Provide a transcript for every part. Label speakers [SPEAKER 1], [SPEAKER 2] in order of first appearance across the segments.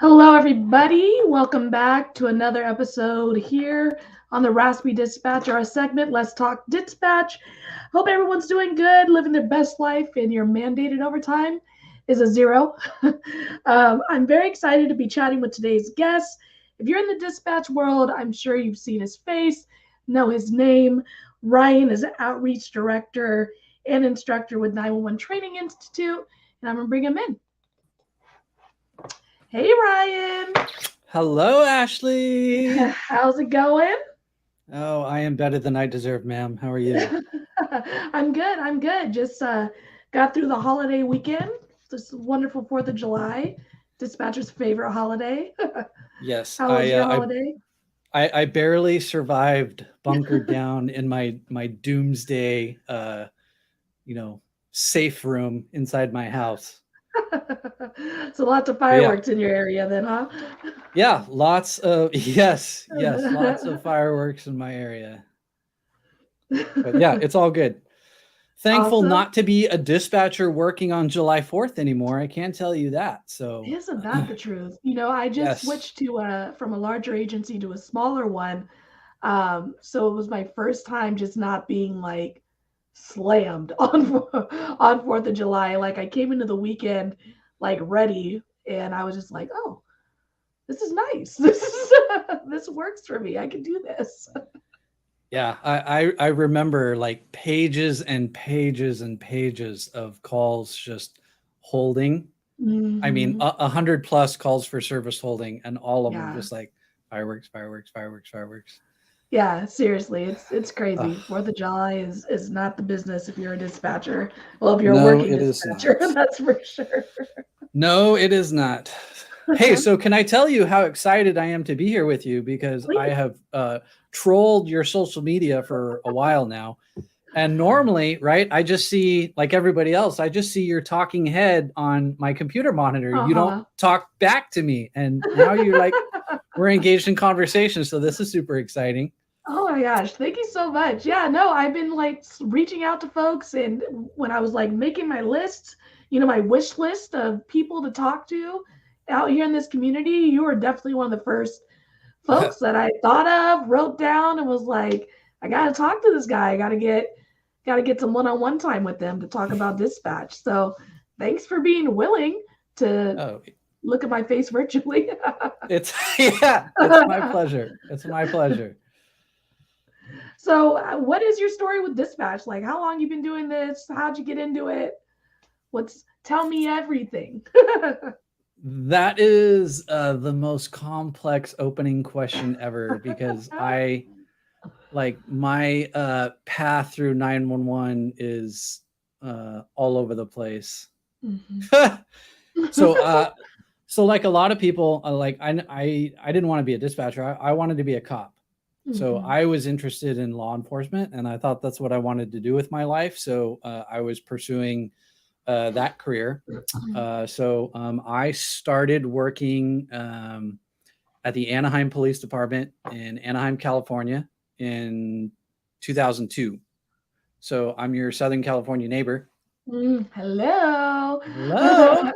[SPEAKER 1] Hello, everybody. Welcome back to another episode here on the Raspy Dispatch, our segment, Let's Talk Dispatch. Hope everyone's doing good, living their best life, and your mandated overtime is a zero. I'm very excited to be chatting with today's guest. If you're in the dispatch world, I'm sure you've seen his face, know his name. Ryan is an outreach director and instructor with 911 Training Institute, and I'm going to bring him in. Hey, Ryan.
[SPEAKER 2] Hello, Ashley.
[SPEAKER 1] How's it going?
[SPEAKER 2] Oh, I am better than I deserve, ma'am. How are you?
[SPEAKER 1] I'm good. I'm good. Just got through the holiday weekend. This wonderful 4th of July, dispatcher's favorite holiday.
[SPEAKER 2] Yes,
[SPEAKER 1] How was your holiday?
[SPEAKER 2] I barely survived, bunkered down in my doomsday, safe room inside my house.
[SPEAKER 1] So lots of
[SPEAKER 2] But yeah,
[SPEAKER 1] fireworks in your area then, huh?
[SPEAKER 2] yeah, lots of yes, lots of fireworks in my area. But yeah, it's all good. Thankful
[SPEAKER 1] Awesome.
[SPEAKER 2] not to be a dispatcher working on July 4th anymore. I can't tell you that. So
[SPEAKER 1] Isn't that the truth? I just
[SPEAKER 2] yes.
[SPEAKER 1] switched to from a larger agency to a smaller one. So it was my first time just not being like slammed on 4th of July. Like I came into the weekend like ready, and I was just like, oh, this is nice. This works for me. I can do this.
[SPEAKER 2] Yeah, I remember like pages and pages and pages of calls just holding. I mean,
[SPEAKER 1] Hmm.
[SPEAKER 2] 100 plus calls for service holding, and all of them
[SPEAKER 1] Yeah,
[SPEAKER 2] just like fireworks, fireworks, fireworks, fireworks.
[SPEAKER 1] yeah. Seriously, it's
[SPEAKER 2] Ugh.
[SPEAKER 1] crazy. 4th of July is not the business if you're a dispatcher. Well, if you're a
[SPEAKER 2] No,
[SPEAKER 1] working
[SPEAKER 2] it is
[SPEAKER 1] dispatcher,
[SPEAKER 2] not.
[SPEAKER 1] that's for sure.
[SPEAKER 2] No, it is not. Hey, so can I tell you how excited I am to be here with you because I
[SPEAKER 1] Please.
[SPEAKER 2] have trolled your social media for a while now. And normally, right, I just see, like everybody else, I just see your talking head on my computer monitor.
[SPEAKER 1] Uh
[SPEAKER 2] You don't
[SPEAKER 1] huh.
[SPEAKER 2] talk back to me. And now you're like, we're engaged in conversation. So this is super exciting.
[SPEAKER 1] Oh my gosh, thank you so much. Yeah, no, I've been like reaching out to folks, and when I was like making my list, my wish list of people to talk to out here in this community, you were definitely one of the first folks that I thought of, wrote down, and was like, I got to talk to this guy. I got to get some one-on-one time with them to talk about dispatch. So, thanks for being willing to
[SPEAKER 2] Oh,
[SPEAKER 1] look at my face virtually.
[SPEAKER 2] it's, yeah, it's my pleasure. It's my pleasure.
[SPEAKER 1] So, what is your story with dispatch? Like, how long you been doing this? How'd you get into it? Tell me everything.
[SPEAKER 2] That is the most complex opening question ever because I like my path through 911 is all over the place.
[SPEAKER 1] Mhm.
[SPEAKER 2] so so like a lot of people like I didn't want to be a dispatcher. I wanted to be a cop. So
[SPEAKER 1] Mhm.
[SPEAKER 2] I was interested in law enforcement and I thought that's what I wanted to do with my life. So I was pursuing that career. I started working at the Anaheim Police Department in Anaheim, California in 2002. So I'm your Southern California neighbor.
[SPEAKER 1] Hello.
[SPEAKER 2] Hello.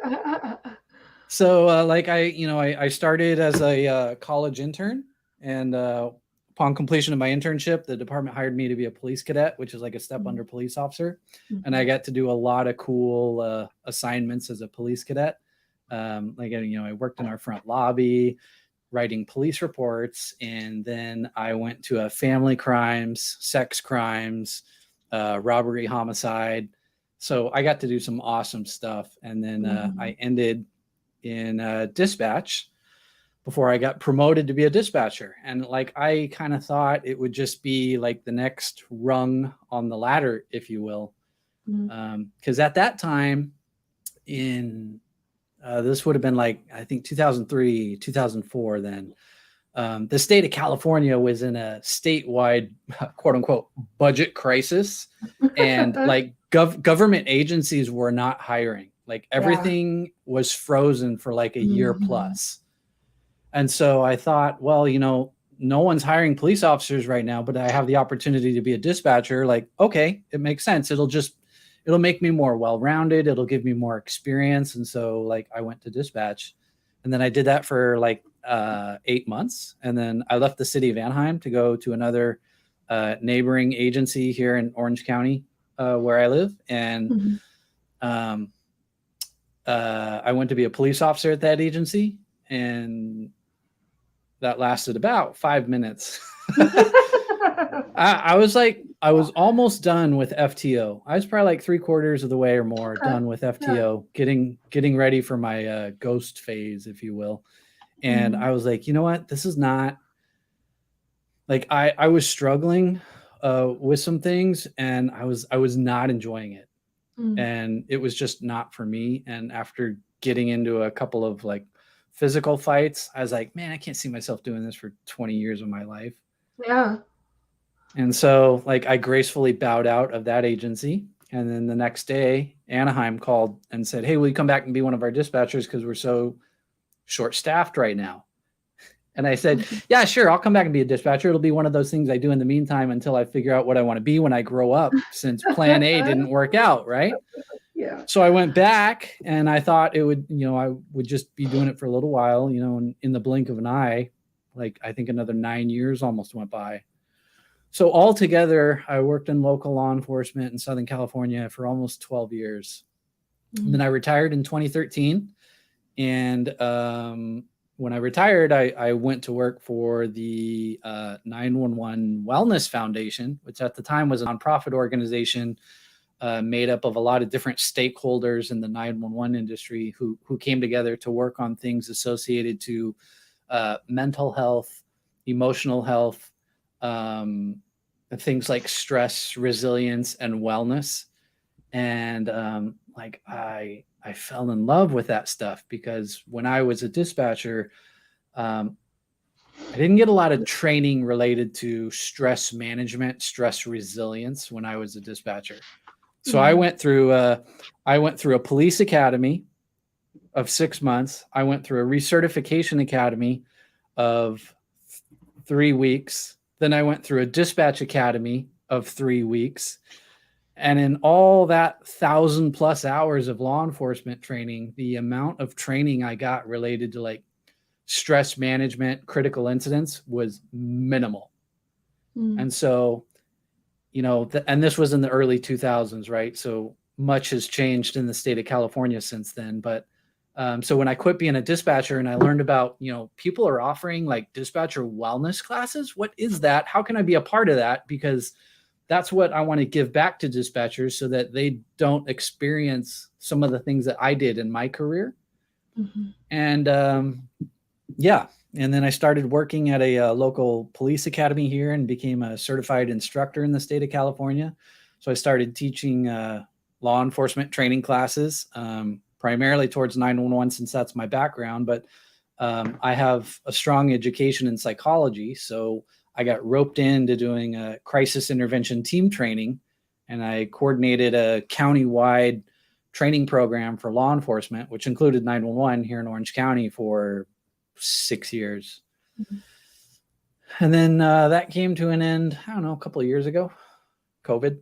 [SPEAKER 2] So I started as a college intern, and upon completion of my internship, the department hired me to be a police cadet, which is like a step under police officer, and I
[SPEAKER 1] Mhm.
[SPEAKER 2] got to do a lot of cool assignments as a police cadet. I worked in our front lobby, writing police reports, and then I went to a family crimes, sex crimes, robbery, homicide. So I got to do some awesome stuff, and then I
[SPEAKER 1] Mhm.
[SPEAKER 2] ended in dispatch before I got promoted to be a dispatcher. And like I kind of thought it would just be like the next rung on the ladder, if you will,
[SPEAKER 1] Mhm.
[SPEAKER 2] because at that time in this would have been like I think 2003, 2004. Then the state of California was in a statewide quote unquote budget crisis, and like government agencies were not hiring. Like
[SPEAKER 1] Yeah.
[SPEAKER 2] everything was frozen for like a year
[SPEAKER 1] Mhm.
[SPEAKER 2] plus. And so I thought, well, no one's hiring police officers right now, but I have the opportunity to be a dispatcher. Like, okay, it makes sense. It'll make me more well rounded. It'll give me more experience. And so, like, I went to dispatch. And then I did that for like 8 months. And then I left the city of Anaheim to go to another neighboring agency here in Orange County, where I live. And um, I went to be a police officer at that agency, and that lasted about 5 minutes. I was almost done with FTO. I was probably like 3/4 of the way or more done with FTO, getting ready for my ghost phase, if you will. And I was like, you know what? This is not like I was struggling with some things, and I was not enjoying it, and it was just not for me. And after getting into a couple of like physical fights, I was like, man, I can't see myself doing this for 20 years of my life.
[SPEAKER 1] Yeah.
[SPEAKER 2] And so like I gracefully bowed out of that agency. And then the next day, Anaheim called and said, hey, will you come back and be one of our dispatchers because we're so short staffed right now? And I said, yeah, sure, I'll come back and be a dispatcher. It'll be one of those things I do in the meantime until I figure out what I want to be when I grow up, since plan A didn't work out, right?
[SPEAKER 1] Yeah.
[SPEAKER 2] So I went back, and I thought it would, I would just be doing it for a little while, and in the blink of an eye, like I think another 9 years almost went by. So altogether, I worked in local law enforcement in Southern California for almost 12 years. And then I retired in 2013. And when I retired, I went to work for the 911 Wellness Foundation, which at the time was a nonprofit organization made up of a lot of different stakeholders in the 911 industry who came together to work on things associated to mental health, emotional health, things like stress, resilience, and wellness. And I fell in love with that stuff because when I was a dispatcher, I didn't get a lot of training related to stress management, stress resilience when I was a dispatcher. So I went through a police academy of 6 months. I went through a recertification academy of 3 weeks. Then I went through a dispatch academy of 3 weeks. And in all that 1,000+ hours of law enforcement training, the amount of training I got related to like stress management, critical incidents was minimal. And so, and this was in the early 2000s, right? So much has changed in the state of California since then. But so when I quit being a dispatcher and I learned about, people are offering like dispatcher wellness classes. What is that? How can I be a part of that? Because that's what I want to give back to dispatchers so that they don't experience some of the things that I did in my career. And and then I started working at a local police academy here and became a certified instructor in the state of California. So I started teaching law enforcement training classes, primarily towards 911 since that's my background. But I have a strong education in psychology. So I got roped into doing a crisis intervention team training, and I coordinated a county-wide training program for law enforcement, which included 911 here in Orange County for 6 years. And then that came to an end, I don't know, a couple of years ago, COVID.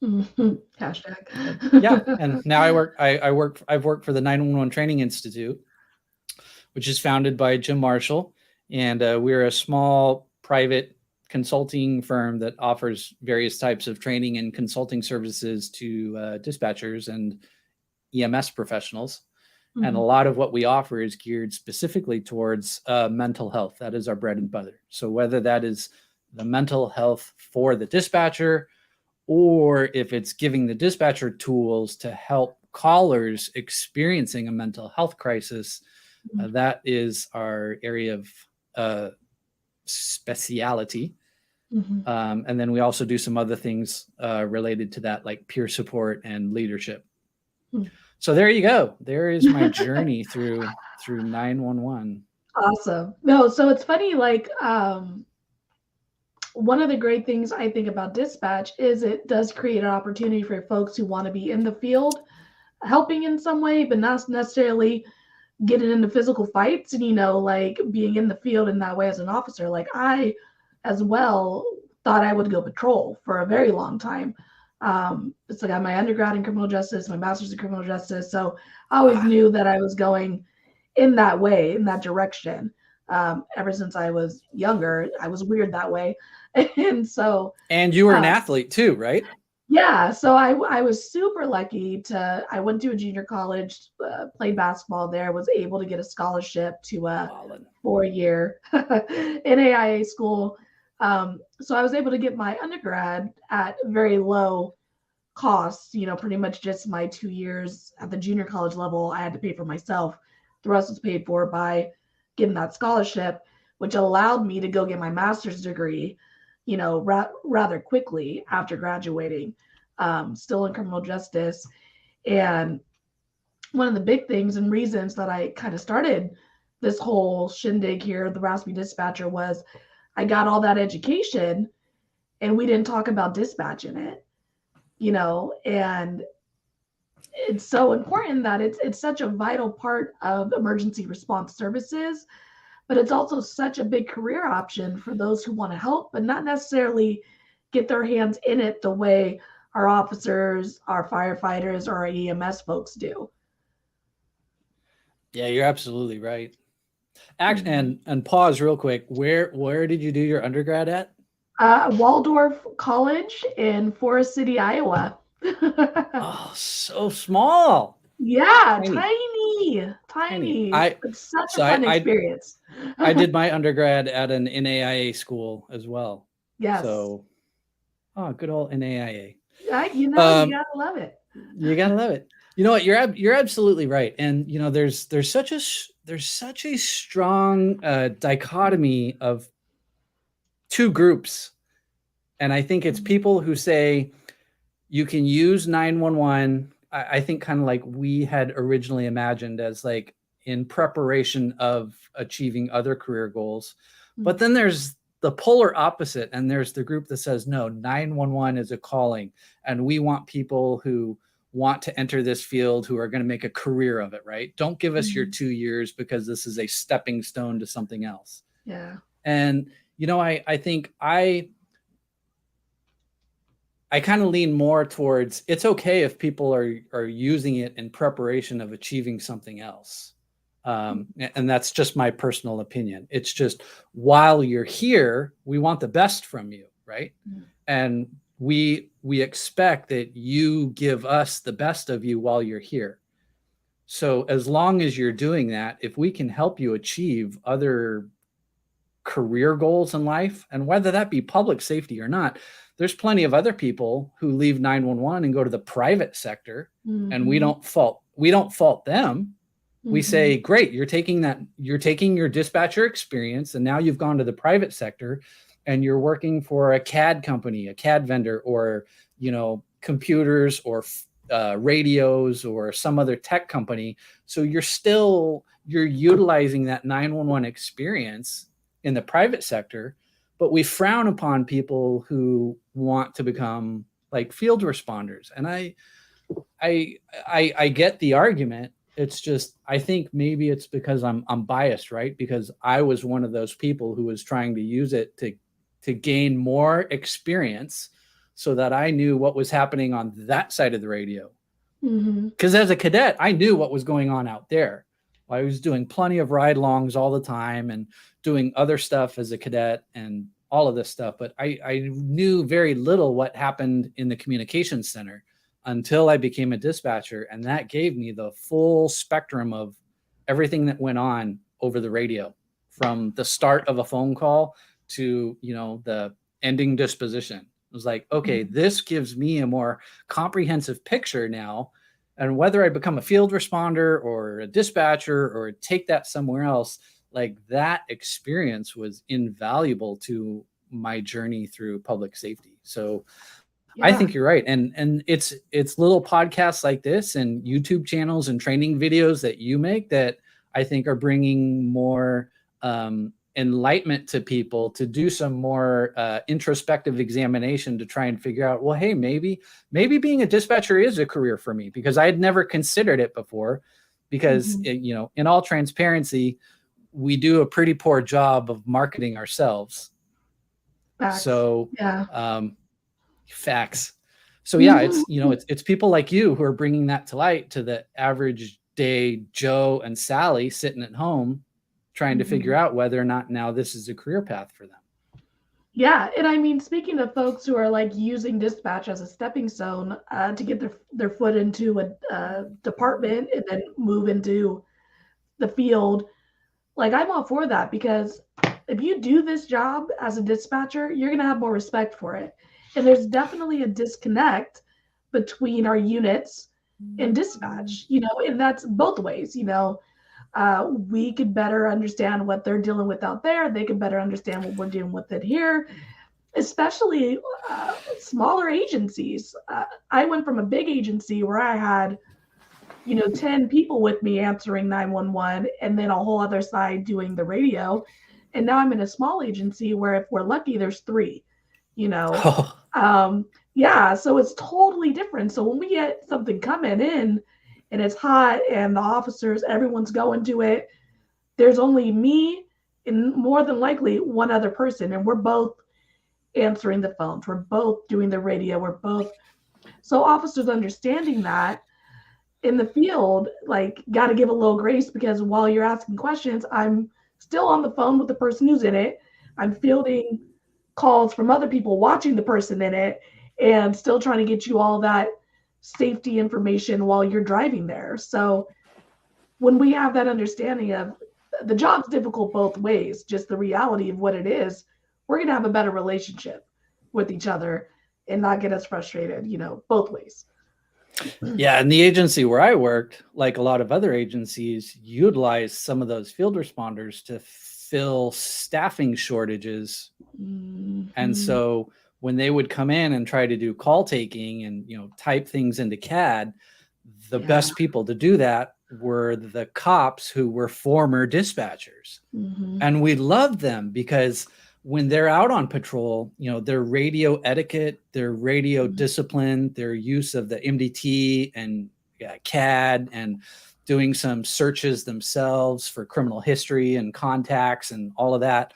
[SPEAKER 1] Hashtag.
[SPEAKER 2] Yeah. And now I've worked for the 911 Training Institute, which is founded by Jim Marshall. And we're a small private consulting firm that offers various types of training and consulting services to dispatchers and EMS professionals. And a lot of what we offer is geared specifically towards mental health. That is our bread and butter. So whether that is the mental health for the dispatcher, or if it's giving the dispatcher tools to help callers experiencing a mental health crisis, that is our area of speciality. And then we also do some other things related to that, like peer support and leadership. So there you go. There is my journey through 911.
[SPEAKER 1] Awesome. No, so it's funny, like one of the great things I think about dispatch is it does create an opportunity for folks who want to be in the field helping in some way, but not necessarily getting into physical fights and, like being in the field in that way as an officer. Like I as well thought I would go patrol for a very long time. It's like I got my undergrad in criminal justice, my master's in criminal justice. So I always knew that I was going in that way, in that direction. Ever since I was younger, I was weird that way. And so,
[SPEAKER 2] And you were an
[SPEAKER 1] uh,
[SPEAKER 2] athlete too, right?
[SPEAKER 1] yeah, so I was super lucky to, I went to a junior college, played basketball there, was able to get a scholarship to a
[SPEAKER 2] Ballin'.
[SPEAKER 1] 4 year NAIA school. So I was able to get my undergrad at very low costs, pretty much just my 2 years at the junior college level, I had to pay for myself. The rest was paid for by getting that scholarship, which allowed me to go get my master's degree, rather quickly after graduating, still in criminal justice. And one of the big things and reasons that I kind of started this whole shindig here, the Raspy Dispatcher, was I got all that education and we didn't talk about dispatch in it, and it's so important that it's such a vital part of emergency response services, but it's also such a big career option for those who want to help but not necessarily get their hands in it the way our officers, our firefighters, or our EMS folks do.
[SPEAKER 2] Yeah, you're absolutely right. Actually,
[SPEAKER 1] Mhm.
[SPEAKER 2] and pause real quick. Where did you do your undergrad at?
[SPEAKER 1] Waldorf College in Forest City, Iowa.
[SPEAKER 2] Oh, so small.
[SPEAKER 1] Yeah,
[SPEAKER 2] Tiny,
[SPEAKER 1] tiny,
[SPEAKER 2] tiny.
[SPEAKER 1] tiny. It's such a
[SPEAKER 2] So I
[SPEAKER 1] fun
[SPEAKER 2] I
[SPEAKER 1] experience.
[SPEAKER 2] I did my undergrad at an NAIA school as well.
[SPEAKER 1] Yes.
[SPEAKER 2] So, oh, good old NAIA.
[SPEAKER 1] You
[SPEAKER 2] Um,
[SPEAKER 1] gotta love it.
[SPEAKER 2] you gotta love it. You know what? You're absolutely right. And there's such a strong dichotomy of two groups, and I think it's people who say you can use 911. I think kind of like we had originally imagined as like in preparation of achieving other career goals. But
[SPEAKER 1] Mm.
[SPEAKER 2] then there's the polar opposite, and there's the group that says no, 911 is a calling, and we want people who want to enter this field who are going to make a career of it, right? Don't give us your
[SPEAKER 1] Mm.
[SPEAKER 2] 2 years because this is a stepping stone to something else.
[SPEAKER 1] Yeah.
[SPEAKER 2] And I think I kind of lean more towards it's okay if people are using it in preparation of achieving something else. And that's just my personal opinion. It's just while you're here, we want the best from you, right?
[SPEAKER 1] Mm.
[SPEAKER 2] And we expect that you give us the best of you while you're here. So as long as you're doing that, if we can help you achieve other career goals in life, and whether that be public safety or not, there's plenty of other people who leave 911 and go to the private sector, and we
[SPEAKER 1] Mm-hmm.
[SPEAKER 2] don't fault them. We
[SPEAKER 1] Mm-hmm.
[SPEAKER 2] say, great, you're taking your dispatcher experience and now you've gone to the private sector and you're working for a CAD company, a CAD vendor, or computers or radios or some other tech company. So you're utilizing that 911 experience in the private sector, but we frown upon people who want to become like field responders. And I get the argument. It's just I think maybe it's because I'm biased, right? Because I was one of those people who was trying to use it to gain more experience so that I knew what was happening on that side of the radio.
[SPEAKER 1] Mm-hmm.
[SPEAKER 2] Because as a cadet, I knew what was going on out there. I was doing plenty of ride longs all the time and doing other stuff as a cadet and all of this stuff. But I knew very little what happened in the communications center until I became a dispatcher. And that gave me the full spectrum of everything that went on over the radio from the start of a phone call to, the ending disposition. It was like, okay,
[SPEAKER 1] Mm-hmm.
[SPEAKER 2] this gives me a more comprehensive picture now, and whether I become a field responder or a dispatcher or take that somewhere else, like that experience was invaluable to my journey through public safety. So I think
[SPEAKER 1] Yeah.
[SPEAKER 2] you're right. And it's little podcasts like this and YouTube channels and training videos that you make that I think are bringing more enlightenment to people to do some more introspective examination to try and figure out, well, hey, maybe being a dispatcher is a career for me, because I had never considered it before. Because
[SPEAKER 1] Mm-hmm.
[SPEAKER 2] in all transparency, we do a pretty poor job of marketing ourselves.
[SPEAKER 1] Facts.
[SPEAKER 2] So
[SPEAKER 1] Yeah.
[SPEAKER 2] um, facts. So yeah,
[SPEAKER 1] Mm-hmm.
[SPEAKER 2] it's people like you who are bringing that to light to the average day Joe and Sally sitting at home trying to figure out whether or not now this is a career path for them.
[SPEAKER 1] Yeah, and I mean, speaking of folks who are like using dispatch as a stepping stone to get their foot into a department and then move into the field, like I'm all for that, because if you do this job as a dispatcher, you're going to have more respect for it. And there's definitely a disconnect between our units and dispatch, and that's both ways. We could better understand what they're dealing with out there. They could better understand what we're dealing with it here, especially smaller agencies. I went from a big agency where I had 10 people with me answering 911 and then a whole other side doing the radio. And now I'm in a small agency where if we're lucky, there's three, you know.
[SPEAKER 2] Oh,
[SPEAKER 1] Yeah, so it's totally different. So when we get something coming in and it's hot and the officers, everyone's going to it, there's only me and more than likely one other person. And we're both answering the phones. We're both doing the radio. We're both, so officers understanding that in the field, like, got to give a little grace, because while you're asking questions, I'm still on the phone with the person who's in it. I'm fielding calls from other people watching the person in it and still trying to get you all that safety information while you're driving there. So when we have that understanding of the job's difficult both ways, just the reality of what it is, we're going to have a better relationship with each other and not get as frustrated, both ways.
[SPEAKER 2] yeah. And the agency where I worked, like a lot of other agencies, utilized some of those field responders to fill staffing shortages. And so when they would come in and try to do call taking and, type things into CAD, the best people to do that were the cops who were former dispatchers. And we loved them because when they're out on patrol, their radio etiquette, their radio discipline, their use of the MDT and CAD and doing some searches themselves for criminal history and contacts and all of that,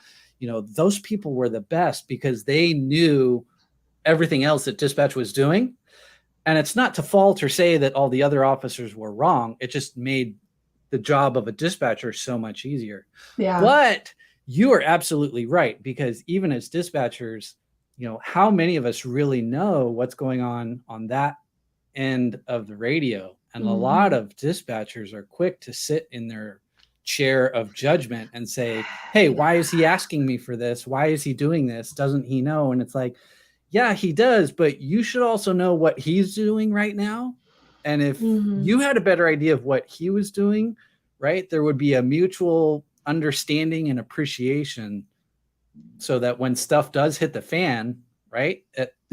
[SPEAKER 2] those people were the best because they knew everything else that dispatch was doing. And it's not to fault or say that all the other officers were wrong. It just made the job of a dispatcher so much easier.
[SPEAKER 1] Yeah.
[SPEAKER 2] But you are absolutely right, because even as dispatchers, how many of us really know what's going on that end of the radio? And a lot of dispatchers are quick to sit in their chair of judgment and say, hey, why is he asking me for this? Why is he doing this? Doesn't he know? And it's like, yeah, he does, but you should also know what he's doing right now. And if you had a better idea of what he was doing, right, there would be a mutual understanding and appreciation so that when stuff does hit the fan, right,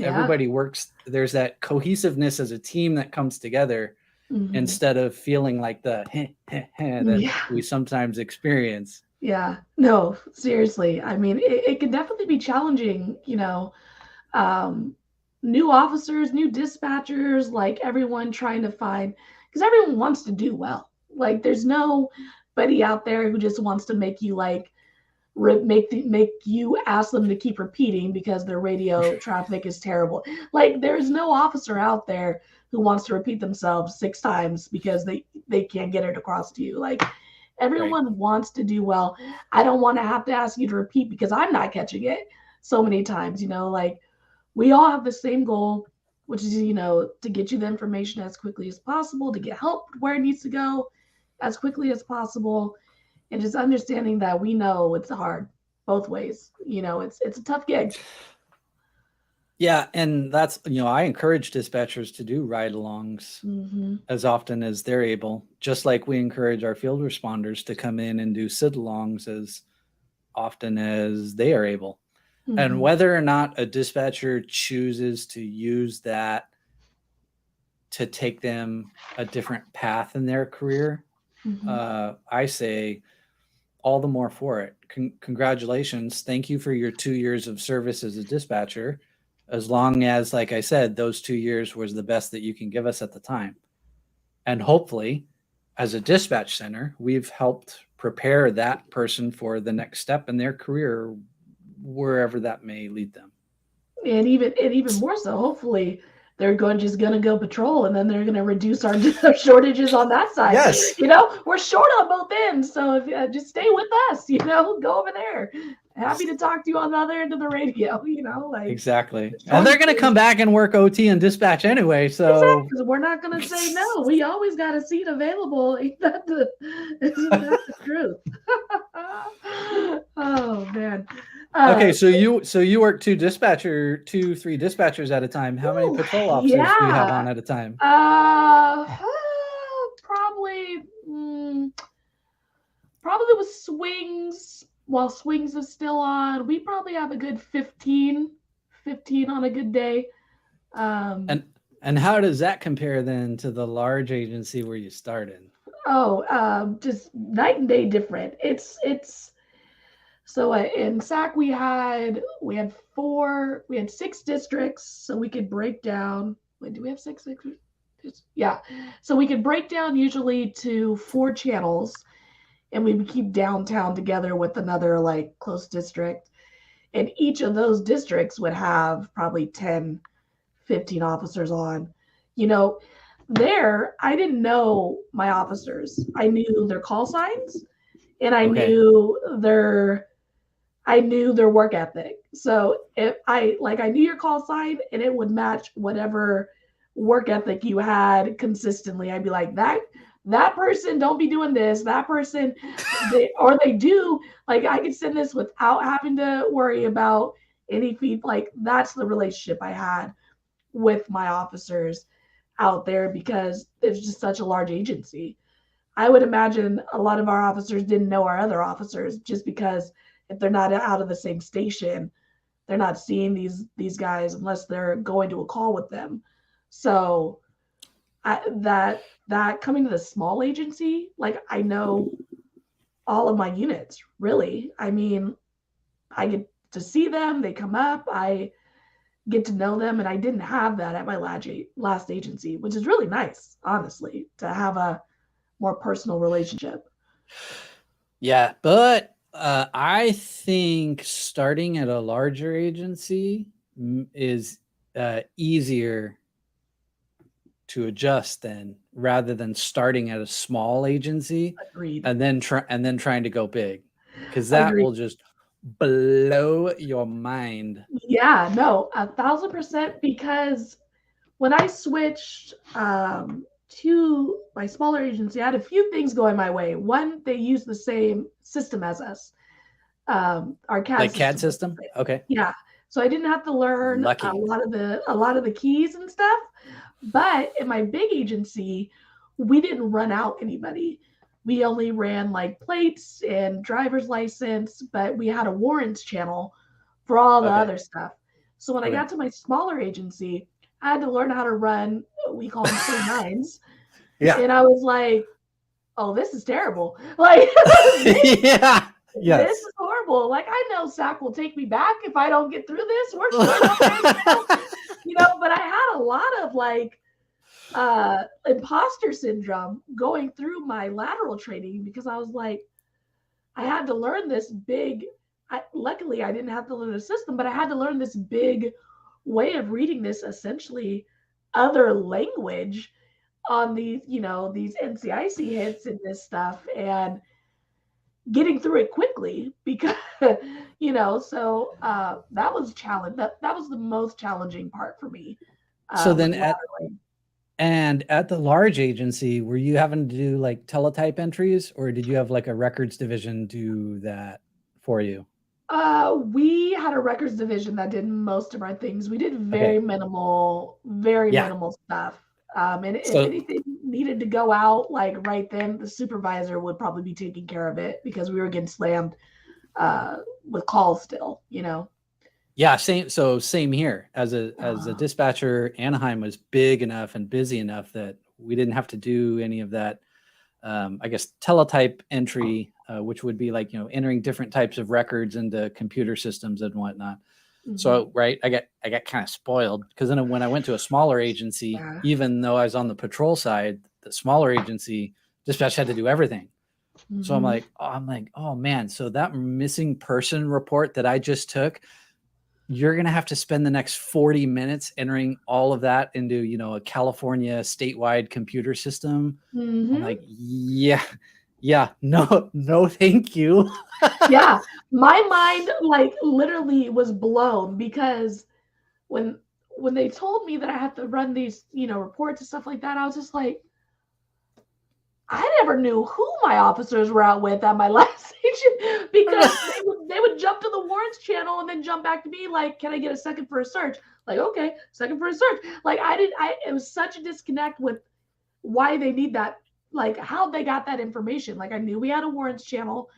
[SPEAKER 2] everybody works. There's that cohesiveness as a team that comes together instead of feeling like the that we sometimes experience.
[SPEAKER 1] Yeah, no, seriously. I mean, it can definitely be challenging, new officers, new dispatchers, like everyone trying to find, because everyone wants to do well. Like, there's nobody out there who just wants to make you like make you ask them to keep repeating because their radio traffic is terrible. Like, there's no officer out there who wants to repeat themselves 6 times because they can't get it across to you. Like, everyone wants to do well. I don't want to have to ask you to repeat because I'm not catching it so many times, like, we all have the same goal, which is, to get you the information as quickly as possible, to get help where it needs to go as quickly as possible. And just understanding that we know it's hard both ways. It's a tough gig.
[SPEAKER 2] Yeah. And that's, I encourage dispatchers to do ride-alongs as often as they're able, just like we encourage our field responders to come in and do sit-alongs as often as they are able. And whether or not a dispatcher chooses to use that to take them a different path in their career, I say all the more for it. Congratulations. Thank you for your 2 years of service as a dispatcher. As long as, like I said, those 2 years was the best that you can give us at the time. And hopefully, as a dispatch center, we've helped prepare that person for the next step in their career, wherever that may lead them.
[SPEAKER 1] And even more so, hopefully, they're just going to go patrol, and then they're going to reduce our shortages on that side.
[SPEAKER 2] Yes.
[SPEAKER 1] We're short on both ends, so if, just stay with us. Go over there. Happy to talk to you on the other end of the radio.
[SPEAKER 2] Exactly. And they're going to come back and work OT and dispatch anyway. So
[SPEAKER 1] because we're not going to say no. We always got a seat available. Isn't that the truth? Oh man.
[SPEAKER 2] Okay, so you work 3 dispatchers at a time. How many patrol officers do you have on at a time?
[SPEAKER 1] Probably with swings. While swings is still on, we probably have a good 15 on a good day.
[SPEAKER 2] And how does that compare then to the large agency where you started?
[SPEAKER 1] Just night and day different. It's so in SAC we had 6 districts, so we could break down. Wait, do we have 6? Yeah, so we could break down usually to 4 channels, and we would keep downtown together with another like close district, and each of those districts would have probably 10, 15 officers on. There I didn't know my officers. I knew their call signs, and I knew their work ethic. So if I knew your call sign, and it would match whatever work ethic you had consistently. I'd be like, that person don't be doing this. That person, they do. Like, I could send this without having to worry about any feed. Like, that's the relationship I had with my officers out there, because it's just such a large agency. I would imagine a lot of our officers didn't know our other officers, just because if they're not out of the same station, they're not seeing these guys unless they're going to a call with them. So that coming to the small agency, like, I know all of my units, really. I mean, I get to see them, they come up, I get to know them, and I didn't have that at my last agency, which is really nice, honestly, to have a more personal relationship.
[SPEAKER 2] Yeah, but I think starting at a larger agency is easier to adjust rather than starting at a small agency.
[SPEAKER 1] Agreed.
[SPEAKER 2] And then trying to go big, because that will just blow your mind.
[SPEAKER 1] Yeah, no, 1,000%. Because when I switched to my smaller agency, I had a few things going my way. One, they use the same system as us, our CAD
[SPEAKER 2] system. Okay.
[SPEAKER 1] Yeah, so I didn't have to learn a lot of the keys and stuff. But in my big agency, we didn't run out anybody. We only ran like plates and driver's license, but we had a warrants channel for all the other stuff. So when I got to my smaller agency, I had to learn how to run, we call them K9s.
[SPEAKER 2] Yeah.
[SPEAKER 1] And I was like, oh, this is terrible. Like,
[SPEAKER 2] yeah. Yes.
[SPEAKER 1] This is horrible. Like, I know SAC will take me back if I don't get through this. We're but I had a lot of like imposter syndrome going through my lateral training, because I was like, I had to learn this big. Luckily, I didn't have to learn the system, but I had to learn this big way of reading this essentially other language on these NCIC hits and this stuff, and getting through it quickly, because so that was challenge. That was the most challenging part for me.
[SPEAKER 2] So then at the large agency, were you having to do like teletype entries, or did you have like a records division do that for you?
[SPEAKER 1] We had a records division that did most of our things. We did very minimal stuff. And if anything needed to go out like right then, the supervisor would probably be taking care of it, because we were getting slammed with calls still,
[SPEAKER 2] Yeah, same here. As a dispatcher, Anaheim was big enough and busy enough that we didn't have to do any of that. I guess teletype entry, which would be like entering different types of records into computer systems and whatnot. Mm-hmm. So I got kind of spoiled, because then when I went to a smaller agency, even though I was on the patrol side, the smaller agency dispatch had to do everything. Mm-hmm. So I'm like, oh man, so that missing person report that I just took, you're going to have to spend the next 40 minutes entering all of that into, you know, a California statewide computer system. I'm like, yeah, no, thank you.
[SPEAKER 1] Yeah, my mind like literally was blown because when when they told me that I had to run these, reports and stuff like that, I was just like, I never knew who my officers were out with at my last station because they would jump to the warrants channel and then jump back to me like, "Can I get a second for a search?" Like, okay, second for a search. Like, it was such a disconnect with why they need that, like how they got that information. Like, I knew we had a warrants channel,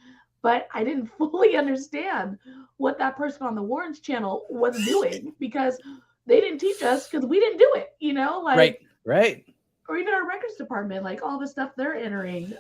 [SPEAKER 1] but I didn't fully understand what that person on the warrants channel was doing because they didn't teach us because we didn't do it,
[SPEAKER 2] Right,
[SPEAKER 1] like,
[SPEAKER 2] right.
[SPEAKER 1] or even our records department, like all the stuff they're entering.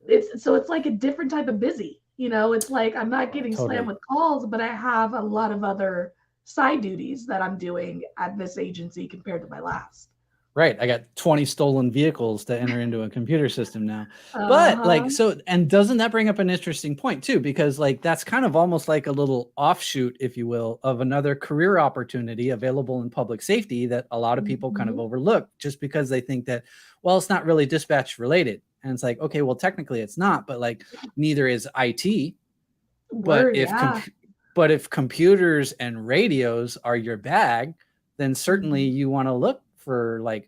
[SPEAKER 1] It's like a different type of busy. It's like I'm not getting slammed
[SPEAKER 2] Totally.
[SPEAKER 1] with calls, but I have a lot of other side duties that I'm doing at this agency compared to my last.
[SPEAKER 2] Right. I got 20 stolen vehicles to enter into a computer system now. But
[SPEAKER 1] Uh-huh.
[SPEAKER 2] like, so, and doesn't that bring up an interesting point too? Because like, that's kind of almost like a little offshoot, if you will, of another career opportunity available in public safety that a lot of people kind of
[SPEAKER 1] Mhm.
[SPEAKER 2] overlook just because they think that, well, it's not really dispatch related. And it's like, okay, well, technically it's not, but like neither is IT. But
[SPEAKER 1] Word,
[SPEAKER 2] if,
[SPEAKER 1] yeah.
[SPEAKER 2] but if computers and radios are your bag, then certainly
[SPEAKER 1] Mhm.
[SPEAKER 2] you want to look for like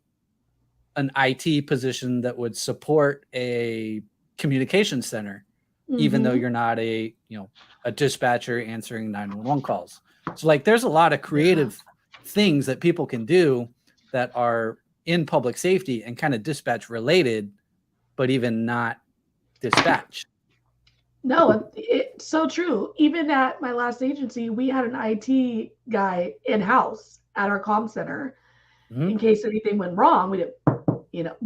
[SPEAKER 2] an IT position that would support a communication center, even though
[SPEAKER 1] Mhm.
[SPEAKER 2] you're not a dispatcher answering 911 calls. So like there's a lot of
[SPEAKER 1] Yeah.
[SPEAKER 2] creative things that people can do that are in public safety and kind of dispatch related, but even not dispatch.
[SPEAKER 1] No, it's so true. Even at my last agency, we had an IT guy in house at our comm center in
[SPEAKER 2] Mhm.
[SPEAKER 1] case anything went wrong. We did,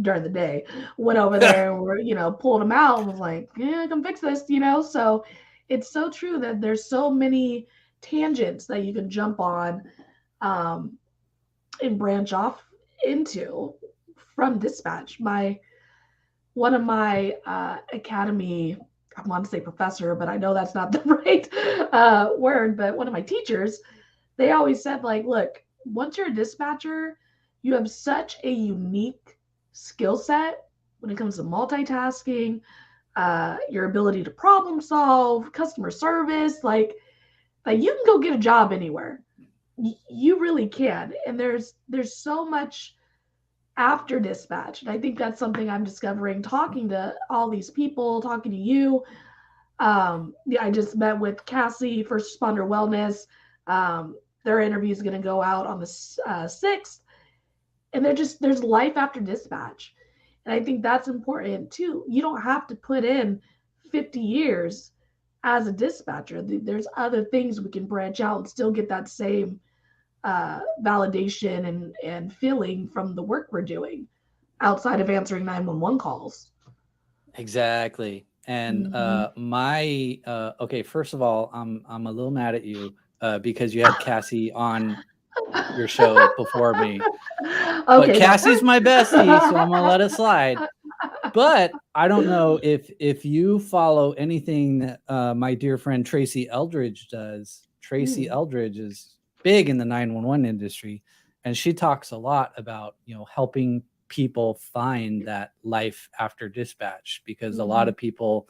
[SPEAKER 1] during the day, went over there and we're, pulled him out and was like, yeah, come fix this, So it's so true that there's so many tangents that you can jump on, um, and branch off into from dispatch. One of my academy, I want to say professor, but I know that's not the right word, but one of my teachers, they always said, like, look, once you're a dispatcher, you have such a unique skill set when it comes to multitasking, your ability to problem solve, customer service, like you can go get a job anywhere. You really can. And there's so much after dispatch. And I think that's something I'm discovering talking to all these people, talking to you. Yeah, I just met with Cassie, First Responder Wellness. Their interview is going to go out on the 6th. And there's life after dispatch. And I think that's important too. You don't have to put in 50 years as a dispatcher. There's other things we can branch out and still get that same validation and feeling from the work we're doing outside of answering 911 calls.
[SPEAKER 2] Exactly. And
[SPEAKER 1] Mm-hmm.
[SPEAKER 2] my okay, first of all, I'm a little mad at you because you had Cassie on your show before me. But
[SPEAKER 1] Okay, no.
[SPEAKER 2] Cassie's my bestie, so I'm gonna let it slide. But I don't know if you follow anything that my dear friend Tracy Eldridge does. Tracy
[SPEAKER 1] Mm,
[SPEAKER 2] Eldridge is big in the 911 industry, and she talks a lot about helping people find that life after dispatch because a lot
[SPEAKER 1] mhm,
[SPEAKER 2] of people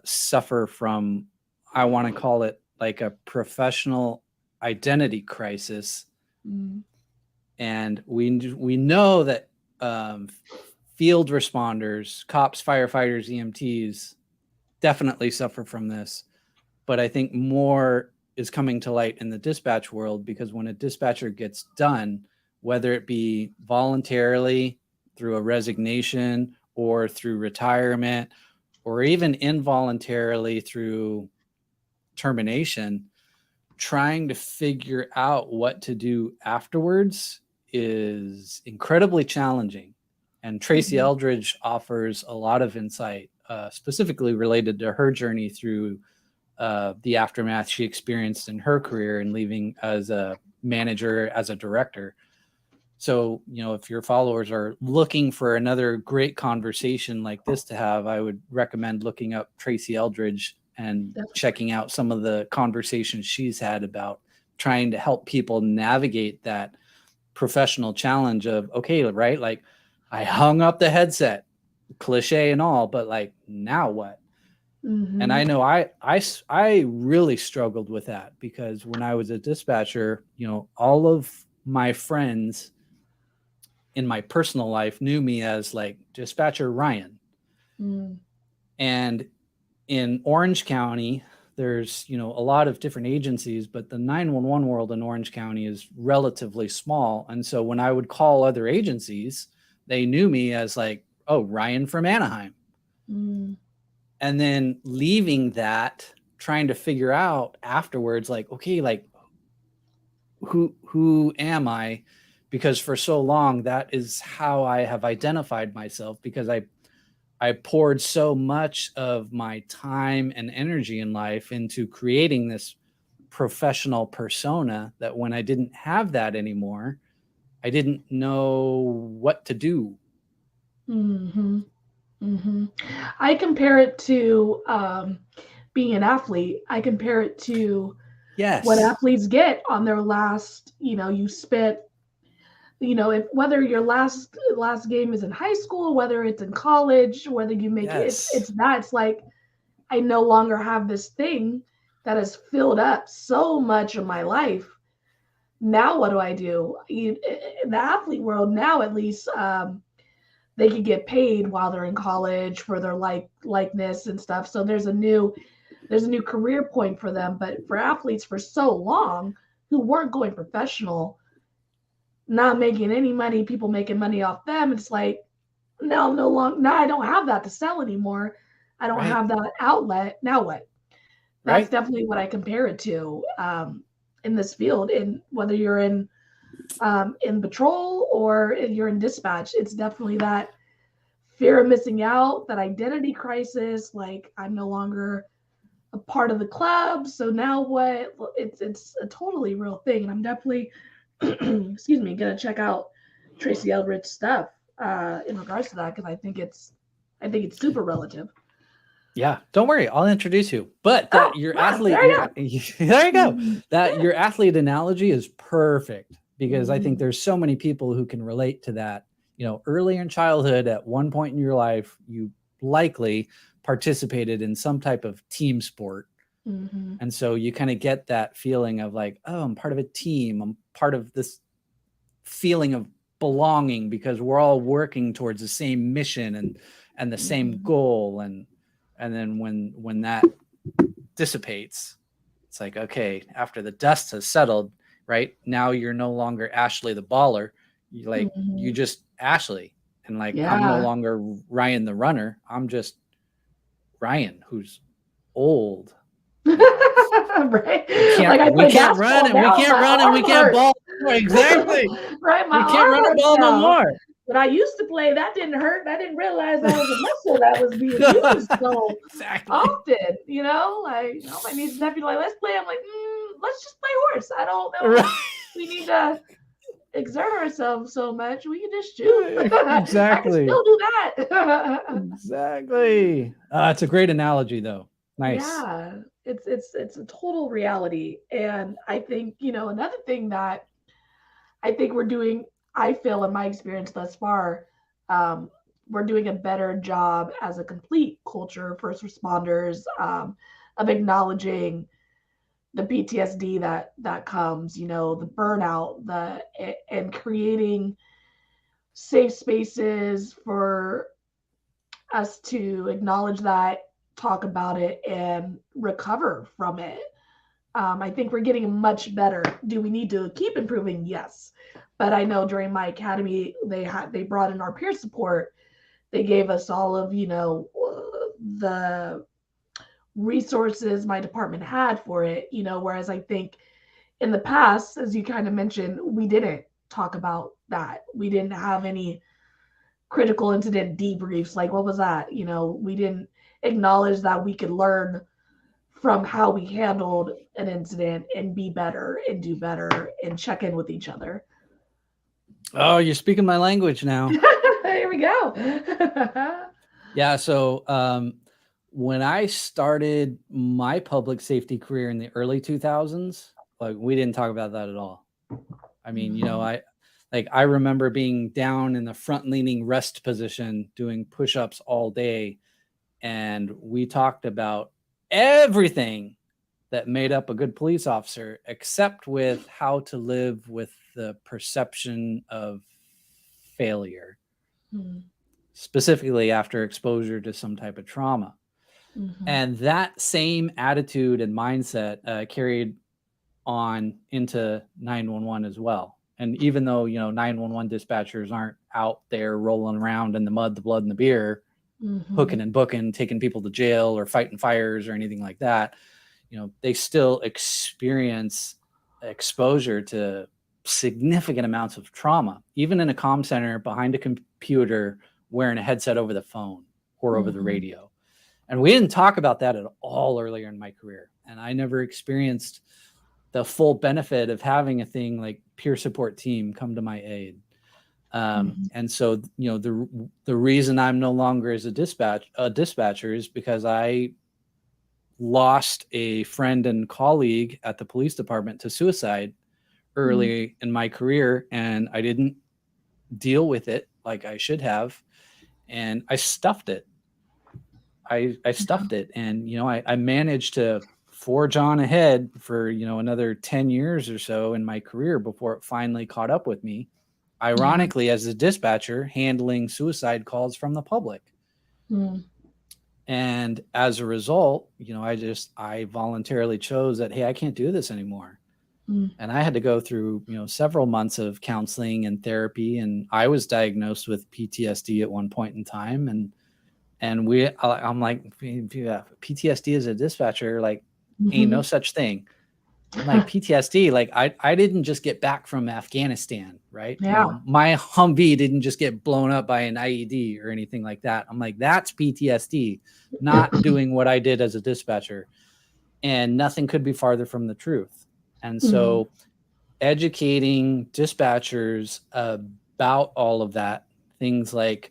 [SPEAKER 2] suffer from, I want to call it like a professional identity crisis,
[SPEAKER 1] mm,
[SPEAKER 2] and we know that um, field responders, cops, firefighters, EMTs definitely suffer from this. But I think more is coming to light in the dispatch world because when a dispatcher gets done, whether it be voluntarily through a resignation or through retirement or even involuntarily through termination, trying to figure out what to do afterwards is incredibly challenging. And Tracy
[SPEAKER 1] mhm,
[SPEAKER 2] Eldridge offers a lot of insight, specifically related to her journey through the aftermath she experienced in her career and leaving as a manager, as a director. So, if your followers are looking for another great conversation like this to have, I would recommend looking up Tracy Eldridge and
[SPEAKER 1] Definitely.
[SPEAKER 2] checking out some of the conversations she's had about trying to help people navigate that professional challenge of, okay, right, like I hung up the headset, cliche and all, but like now what? And I
[SPEAKER 1] Mm-hmm.
[SPEAKER 2] know I really struggled with that because when I was a dispatcher, all of my friends in my personal life knew me as like dispatcher Ryan.
[SPEAKER 1] Mm.
[SPEAKER 2] And in Orange County, there's, a lot of different agencies, but the 911 world in Orange County is relatively small. And so when I would call other agencies, they knew me as like, oh, Ryan from Anaheim.
[SPEAKER 1] Mm.
[SPEAKER 2] And then leaving that, trying to figure out afterwards, like, okay, like who am I? Because for so long, that is how I have identified myself, because I poured so much of my time and energy in life into creating this professional persona that when I didn't have that anymore, I didn't know what to do.
[SPEAKER 1] Mm-hmm. Mm-hmm. I compare it to being an athlete. I compare it to what
[SPEAKER 2] Yes.
[SPEAKER 1] athletes get on their last, you spent, if whether your last game is in high school, whether it's in college, whether you make it, it's
[SPEAKER 2] Yes.
[SPEAKER 1] that. It's like I no longer have this thing that has filled up so much of my life. Now what do I do? In the athlete world now, at least, they can get paid while they're in college for their likeness and stuff. So there's a new career point for them. But for athletes for so long who weren't going professional, not making any money, people making money off them, it's like no long now I don't have that to sell anymore. I don't
[SPEAKER 2] Right.
[SPEAKER 1] have that outlet. Now what? That's
[SPEAKER 2] Right.
[SPEAKER 1] definitely what I compare it to in this field. In whether you're in patrol or if you're in dispatch, it's definitely that fear of missing out, that identity crisis. Like I'm no longer a part of the club, so now what? It's a totally real thing, and I'm definitely, excuse me, gonna check out Tracy Eldridge's stuff in regards to that because I think it's super relative.
[SPEAKER 2] Yeah, don't worry, I'll introduce you. But that
[SPEAKER 1] Oh,
[SPEAKER 2] your
[SPEAKER 1] wow,
[SPEAKER 2] athlete,
[SPEAKER 1] there you
[SPEAKER 2] your
[SPEAKER 1] go.
[SPEAKER 2] there you go.
[SPEAKER 1] Mm-hmm.
[SPEAKER 2] That your athlete analogy is perfect because I think
[SPEAKER 1] Mm-hmm.
[SPEAKER 2] there's so many people who can relate to that. Early in childhood, at one point in your life, you likely participated in some type of team sport.
[SPEAKER 1] Mm-hmm.
[SPEAKER 2] And so you kind of get that feeling of like, oh, I'm part of a team. I'm part of this feeling of belonging because we're all working towards the same mission and the same
[SPEAKER 1] Mm-hmm.
[SPEAKER 2] goal. And then when that dissipates, it's like, okay, after the dust has settled, right now you're no longer Ashley the baller. You
[SPEAKER 1] Mm-hmm.
[SPEAKER 2] just Ashley, and like I'm no
[SPEAKER 1] Yeah.
[SPEAKER 2] longer Ryan the runner. I'm just Ryan who's old now.
[SPEAKER 1] Right?
[SPEAKER 2] We can't
[SPEAKER 1] Like I
[SPEAKER 2] we
[SPEAKER 1] play
[SPEAKER 2] can't run
[SPEAKER 1] basketball
[SPEAKER 2] and we
[SPEAKER 1] now,
[SPEAKER 2] can't
[SPEAKER 1] my
[SPEAKER 2] run and we
[SPEAKER 1] arm
[SPEAKER 2] can't
[SPEAKER 1] hurts.
[SPEAKER 2] ball anymore. Exactly.
[SPEAKER 1] Right, my
[SPEAKER 2] We can't
[SPEAKER 1] arm
[SPEAKER 2] run a
[SPEAKER 1] hurts
[SPEAKER 2] ball no
[SPEAKER 1] now.
[SPEAKER 2] more.
[SPEAKER 1] When I used to play, that didn't hurt. I didn't realize that was a muscle that was being used so
[SPEAKER 2] Exactly.
[SPEAKER 1] often. Like my niece and nephew like, let's play. I'm like, let's just play horse. I don't know if
[SPEAKER 2] Right.
[SPEAKER 1] we need to exert ourselves so much. We can just shoot. I can
[SPEAKER 2] Exactly.
[SPEAKER 1] still do that.
[SPEAKER 2] Exactly. It's a great analogy, though. Nice.
[SPEAKER 1] Yeah, it's a total reality, and I think another thing that I think we're doing, I feel in my experience thus far, um, we're doing a better job as a complete culture, first responders, of acknowledging the PTSD that comes, the burnout, and creating safe spaces for us to acknowledge that, talk about it, and recover from it. I think we're getting much better. Do we need to keep improving? Yes. But I know during my academy, they brought in our peer support. They gave us all of the resources my department had for it. Whereas I think in the past, as you kind of mentioned, we didn't talk about that. We didn't have any critical incident debriefs. Like what was that? We didn't acknowledge that we could learn from how we handled an incident and be better and do better and check in with each other.
[SPEAKER 2] Oh, you're speaking my language now.
[SPEAKER 1] Here we go.
[SPEAKER 2] Yeah. So when I started my public safety career in the early 2000s, like we didn't talk about that at all. I mean, I remember being down in the front leaning rest position doing push-ups all day, and we talked about everything that made up a good police officer, except with how to live with the perception of failure, specifically after exposure to some type of trauma. And that same attitude and mindset carried on into 911 as well. And even though, 911 dispatchers aren't out there rolling around in the mud, the blood, and the beer, hooking and booking, taking people to jail or fighting fires or anything like that, they still experience exposure to significant amounts of trauma, even in a comm center behind a computer, wearing a headset over the phone or over the radio. And we didn't talk about that at all earlier in my career. And I never experienced the full benefit of having a thing like peer support team come to my aid. And so, the reason I'm no longer as a dispatcher is because I lost a friend and colleague at the police department to suicide early in my career, and I didn't deal with it like I should have, and I stuffed it. I stuffed it, and I managed to forge on ahead for another 10 years or so in my career before it finally caught up with me. Ironically, as a dispatcher, handling suicide calls from the public. And as a result, I voluntarily chose that, hey, I can't do this anymore. And I had to go through, several months of counseling and therapy. And I was diagnosed with PTSD at one point in time. And I'm like, PTSD as a dispatcher, like, ain't no such thing. I'm like, PTSD, like I didn't just get back from Afghanistan, right?
[SPEAKER 1] Yeah.
[SPEAKER 2] My Humvee didn't just get blown up by an IED or anything like that. I'm like, that's PTSD, not doing what I did as a dispatcher. And nothing could be farther from the truth. And so educating dispatchers about all of that, things like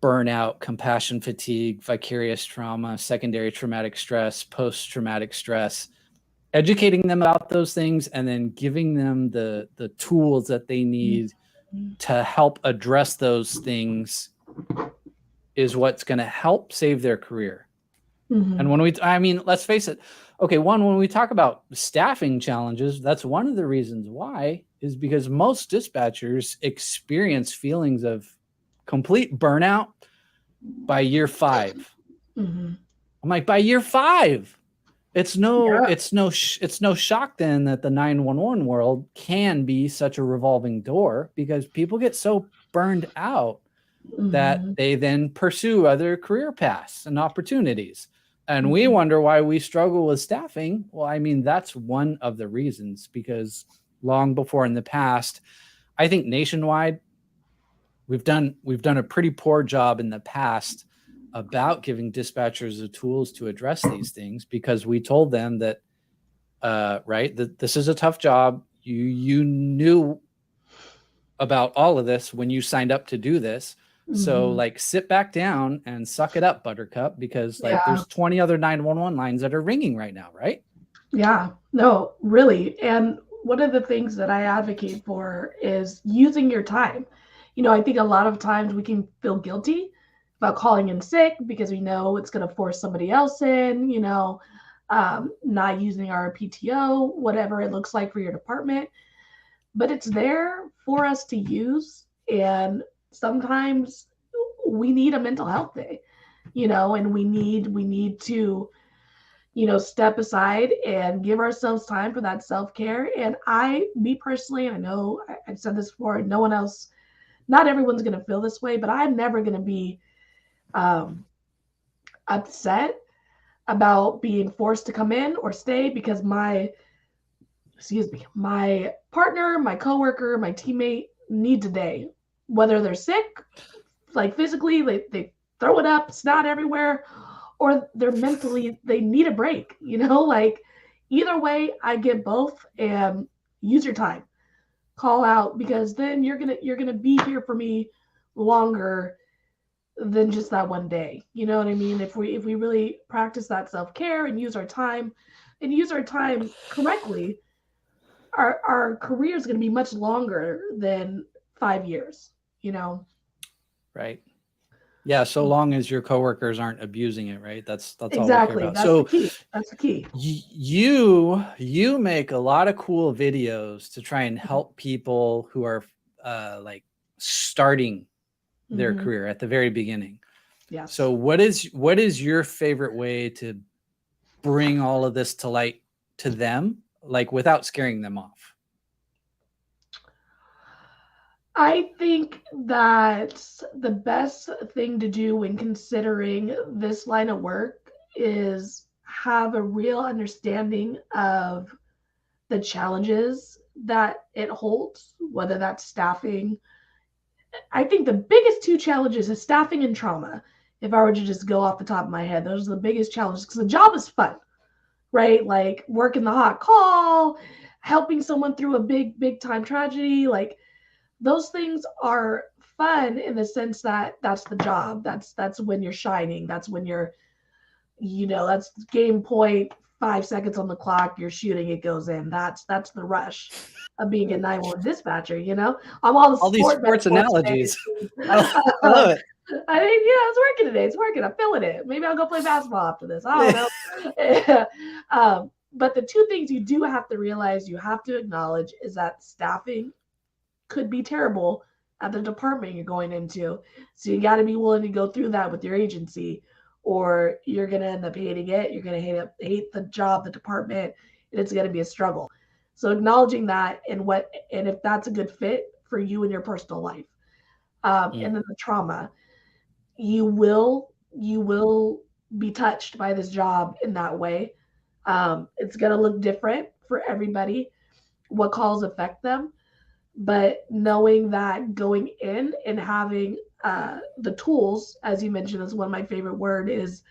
[SPEAKER 2] burnout, compassion fatigue, vicarious trauma, secondary traumatic stress, post-traumatic stress, educating them about those things, and then giving them the tools that they need to help address those things is what's going to help save their career. And let's face it. Okay, when we talk about staffing challenges, that's one of the reasons why is because most dispatchers experience feelings of complete burnout by year 5. I'm like, by year 5. It's no shock then that the 911 world can be such a revolving door, because people get so burned out that they then pursue other career paths and opportunities. And we wonder why we struggle with staffing. Well, I mean, that's one of the reasons, because long before in the past, I think nationwide, we've done a pretty poor job in the past about giving dispatchers the tools to address these things, because we told them that, that this is a tough job. You knew about all of this when you signed up to do this. So like, sit back down and suck it up, Buttercup, because there's 20 other 911 lines that are ringing right now, right?
[SPEAKER 1] Yeah, no, really. And one of the things that I advocate for is using your time. I think a lot of times we can feel guilty about calling in sick because we know it's going to force somebody else in, not using our PTO, whatever it looks like for your department. But it's there for us to use. And sometimes we need a mental health day, and we need to, step aside and give ourselves time for that self-care. And me personally, I know I've said this before, no one else, not everyone's going to feel this way, but I'm never going to be upset about being forced to come in or stay because my partner, my coworker, my teammate needs a day, whether they're sick, like physically, they throw it up, snot everywhere, or they're mentally, they need a break, like either way, I get both. And use your time, call out, because then you're gonna be here for me longer than just that one day. You know what I mean? If we really practice that self-care and use our time correctly, our career is going to be much longer than 5 years, you know?
[SPEAKER 2] Right. Yeah, so long as your coworkers aren't abusing it, right? That's all we care
[SPEAKER 1] Exactly.
[SPEAKER 2] about.
[SPEAKER 1] That's the
[SPEAKER 2] So
[SPEAKER 1] key. That's the key.
[SPEAKER 2] you make a lot of cool videos to try and help people who are like starting their
[SPEAKER 1] Mm-hmm.
[SPEAKER 2] career at the very beginning. So
[SPEAKER 1] Yes.
[SPEAKER 2] what is your favorite way to bring all of this to light to them, like without scaring them off?
[SPEAKER 1] I think that the best thing to do when considering this line of work is have a real understanding of the challenges that it holds, whether that's staffing. I think the biggest two challenges is staffing and trauma. If I were to just go off the top of my head, those are the biggest challenges because the job is fun, right? Like working the hot call, helping someone through a big time tragedy, like those things are fun in the sense that that's the job. That's when you're shining. That's when you're, that's game point, 5 seconds on the clock, you're shooting, it goes in. That's the rush of being a 911 dispatcher, I'm all the
[SPEAKER 2] All these
[SPEAKER 1] sport
[SPEAKER 2] sports
[SPEAKER 1] metaphors today.
[SPEAKER 2] analogies. I love
[SPEAKER 1] um,
[SPEAKER 2] it.
[SPEAKER 1] I think, it's working today. It's working. I'm feeling it. Maybe I'll go play basketball after this. I
[SPEAKER 2] Yeah.
[SPEAKER 1] don't know. But the two things you do have to realize, you have to acknowledge, is that staffing could be terrible at the department you're going into. So you got to be willing to go through that with your agency, or you're going to end up hating it. You're going to hate the job, the department, and it's going to be a struggle. So acknowledging that, and if that's a good fit for you in your personal life, and
[SPEAKER 2] Mm,
[SPEAKER 1] then the trauma, you will be touched by this job in that way. It's going to look different for everybody. What calls affect them, but knowing that going in and having the tools, as you mentioned, is one of my favorite word, is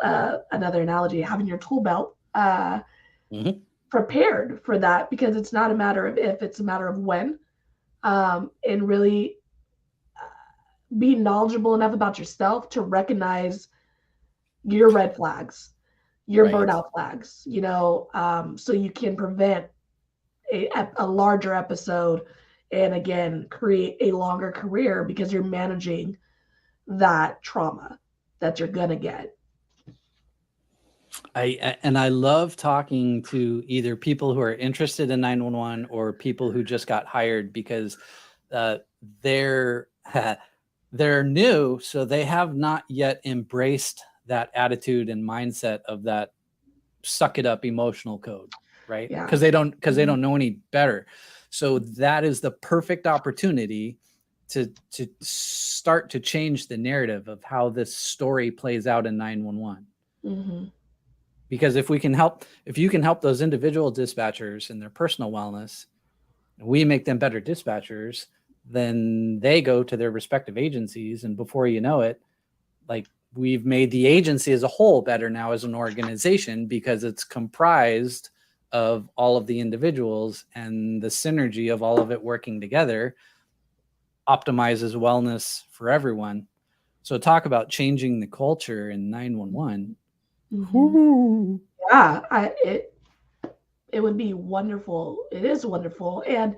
[SPEAKER 1] another analogy, having your tool belt
[SPEAKER 2] mhm.
[SPEAKER 1] prepared for that, because it's not a matter of if, it's a matter of when. And really be knowledgeable enough about yourself to recognize your red flags, your
[SPEAKER 2] Right.
[SPEAKER 1] burnout flags, so you can prevent a larger episode, and again create a longer career because you're managing that trauma that you're gonna get.
[SPEAKER 2] And I love talking to either people who are interested in 911 or people who just got hired because uh, they're they're new, so they have not yet embraced that attitude and mindset of that suck it up emotional code, right?
[SPEAKER 1] Yeah.
[SPEAKER 2] Because they don't know any better. So that is the perfect opportunity to start to change the narrative of how this story plays out in 911.
[SPEAKER 1] Mm-hmm.
[SPEAKER 2] Because if you can help those individual dispatchers in their personal wellness, we make them better dispatchers, then they go to their respective agencies, and before you know it, like, we've made the agency as a whole better now as an organization because it's comprised of all of the individuals, and the synergy of all of it working together optimizes wellness for everyone. So talk about changing the culture in 911.
[SPEAKER 1] Mm-hmm.
[SPEAKER 2] Woo.
[SPEAKER 1] Yeah, it would be wonderful. It is wonderful, and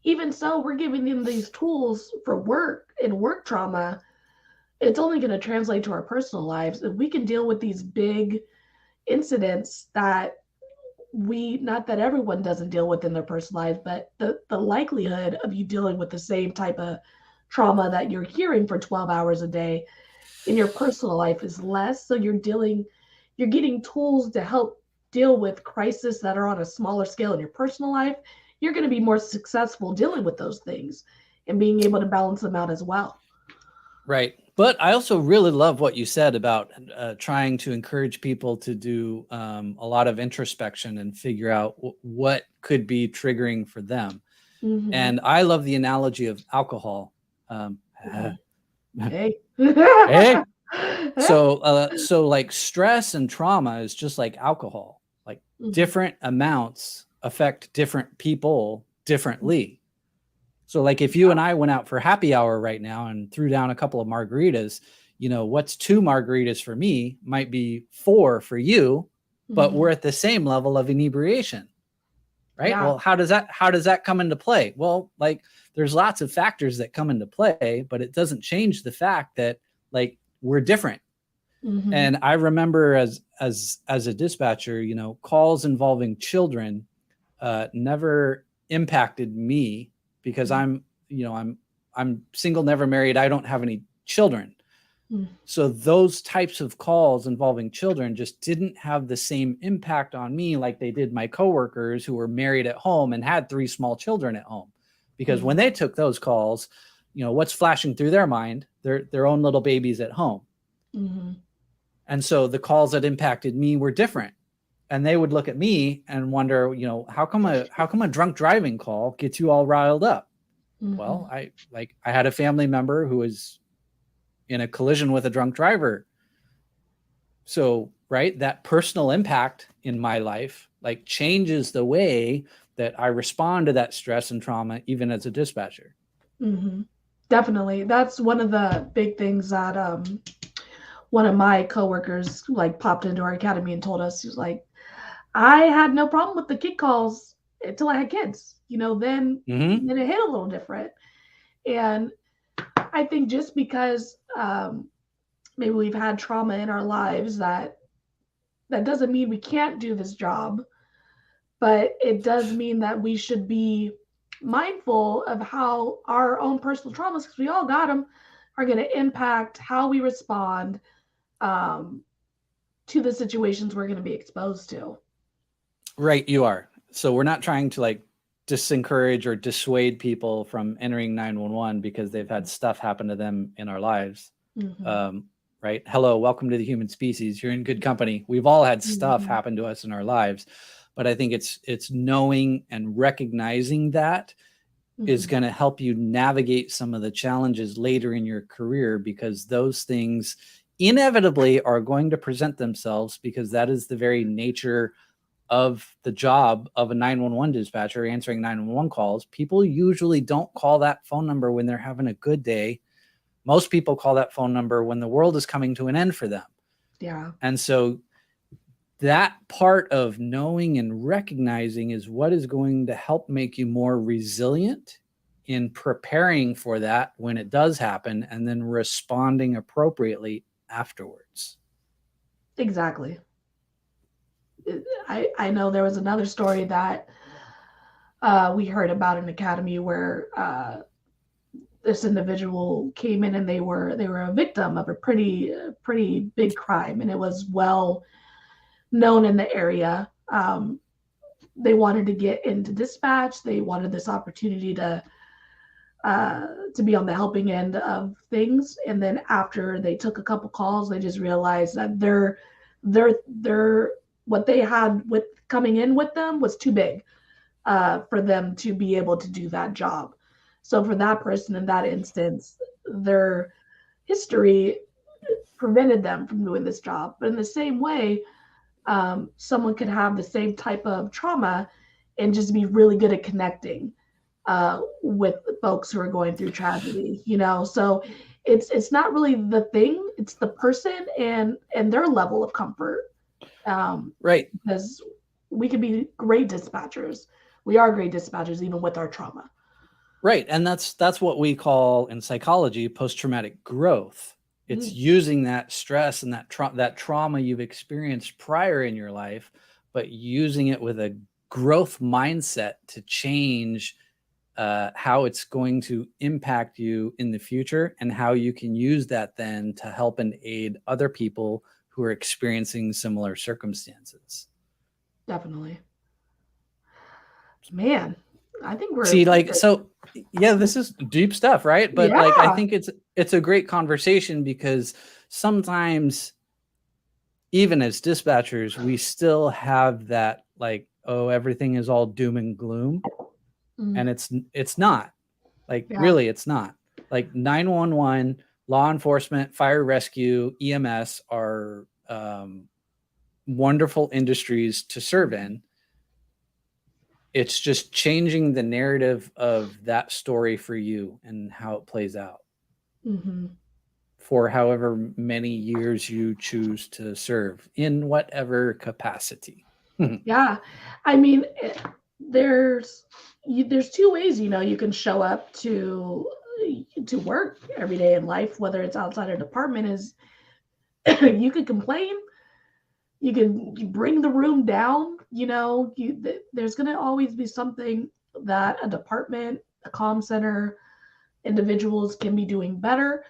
[SPEAKER 1] even so, we're giving them these tools for work and work trauma. It's only going to translate to our personal lives if we can deal with these big incidents that we not that everyone doesn't deal with in their personal lives, but the likelihood of you dealing with the same type of trauma that you're hearing for 12 hours a day in your personal life is less. So you're getting tools to help deal with crises that are on a smaller scale in your personal life. You're going to be more successful dealing with those things and being able to balance them out as well.
[SPEAKER 2] Right. But I also really love what you said about trying to encourage people to do a lot of introspection and figure out what could be triggering for them.
[SPEAKER 1] Mm-hmm.
[SPEAKER 2] And I love the analogy of alcohol. Um,
[SPEAKER 1] Hey.
[SPEAKER 2] hey, so like stress and trauma is just like alcohol. Like
[SPEAKER 1] Mm-hmm.
[SPEAKER 2] different amounts affect different people differently. So like if you and I went out for happy hour right now and threw down a couple of margaritas, what's 2 margaritas for me might be 4 for you, but we're at the same level of inebriation. Right.
[SPEAKER 1] Yeah.
[SPEAKER 2] Well, how does that come into play? Well, like there's lots of factors that come into play, but it doesn't change the fact that like we're different. And I remember as a dispatcher, calls involving children never impacted me because I'm single, never married. I don't have any children. So those types of calls involving children just didn't have the same impact on me like they did my coworkers who were married at home and had 3 small children at home. Because when they took those calls, what's flashing through their mind? Their own little babies at home. And so the calls that impacted me were different. And they would look at me and wonder, how come a drunk driving call gets you all riled up? Well, I had a family member who was in a collision with a drunk driver. So, right, that personal impact in my life like changes the way that I respond to that stress and trauma, even as a dispatcher.
[SPEAKER 1] Definitely. That's one of the big things that one of my coworkers like popped into our academy and told us. He was like, I had no problem with the kid calls until I had kids. Then it hit a little different. And I think just because maybe we've had trauma in our lives that doesn't mean we can't do this job, but it does mean that we should be mindful of how our own personal traumas, because we all got them, are going to impact how we respond to the situations we're going to be exposed to.
[SPEAKER 2] Right, you are. So we're not trying to like disencourage or dissuade people from entering 911 because they've had stuff happen to them in our lives. Right. Hello, welcome to the human species. You're in good company. We've all had stuff happen to us in our lives, but I think it's knowing and recognizing that is going to help you navigate some of the challenges later in your career, because those things inevitably are going to present themselves, because that is the very nature of the job of a 911 dispatcher, answering 911 calls. People usually don't call that phone number when they're having a good day. Most people call that phone number when the world is coming to an end for them.
[SPEAKER 1] Yeah.
[SPEAKER 2] And so that part of knowing and recognizing is what is going to help make you more resilient in preparing for that when it does happen, and then responding appropriately afterwards.
[SPEAKER 1] Exactly. I know there was another story that we heard about in academy where this individual came in and they were a victim of a pretty big crime, and it was well known in the area. They wanted to get into dispatch. They wanted this opportunity to be on the helping end of things, and then after they took a couple calls, they just realized that their what they had with coming in with them was too big for them to be able to do that job. So for that person in that instance, their history prevented them from doing this job. But in the same way, someone could have the same type of trauma and just be really good at connecting with folks who are going through tragedy, So it's not really the thing; it's the person and their level of comfort.
[SPEAKER 2] Right.
[SPEAKER 1] Because we can be great dispatchers. We are great dispatchers even with our trauma.
[SPEAKER 2] Right. And that's what we call in psychology post-traumatic growth. It's using that stress and that trauma you've experienced prior in your life, but using it with a growth mindset to change how it's going to impact you in the future, and how you can use that then to help and aid other people who are experiencing similar circumstances.
[SPEAKER 1] Definitely. Man, I think we're
[SPEAKER 2] this is deep stuff, right? But like, I think it's a great conversation, because sometimes even as dispatchers, we still have that like, oh, everything is all doom and gloom. And it's not. Like, really, it's not. Like 911, law enforcement, fire rescue, EMS are wonderful industries to serve in. it's just changing the narrative of that story for you and how it plays out
[SPEAKER 1] Hmm.
[SPEAKER 2] for however many years you choose to serve in whatever capacity.
[SPEAKER 1] Yeah, I mean, there's there's two ways, you can show up to work every day in life, whether it's outside a department. Is you could complain, you bring the room down. There's going to always be something that a department, a comm center, individuals can be doing better.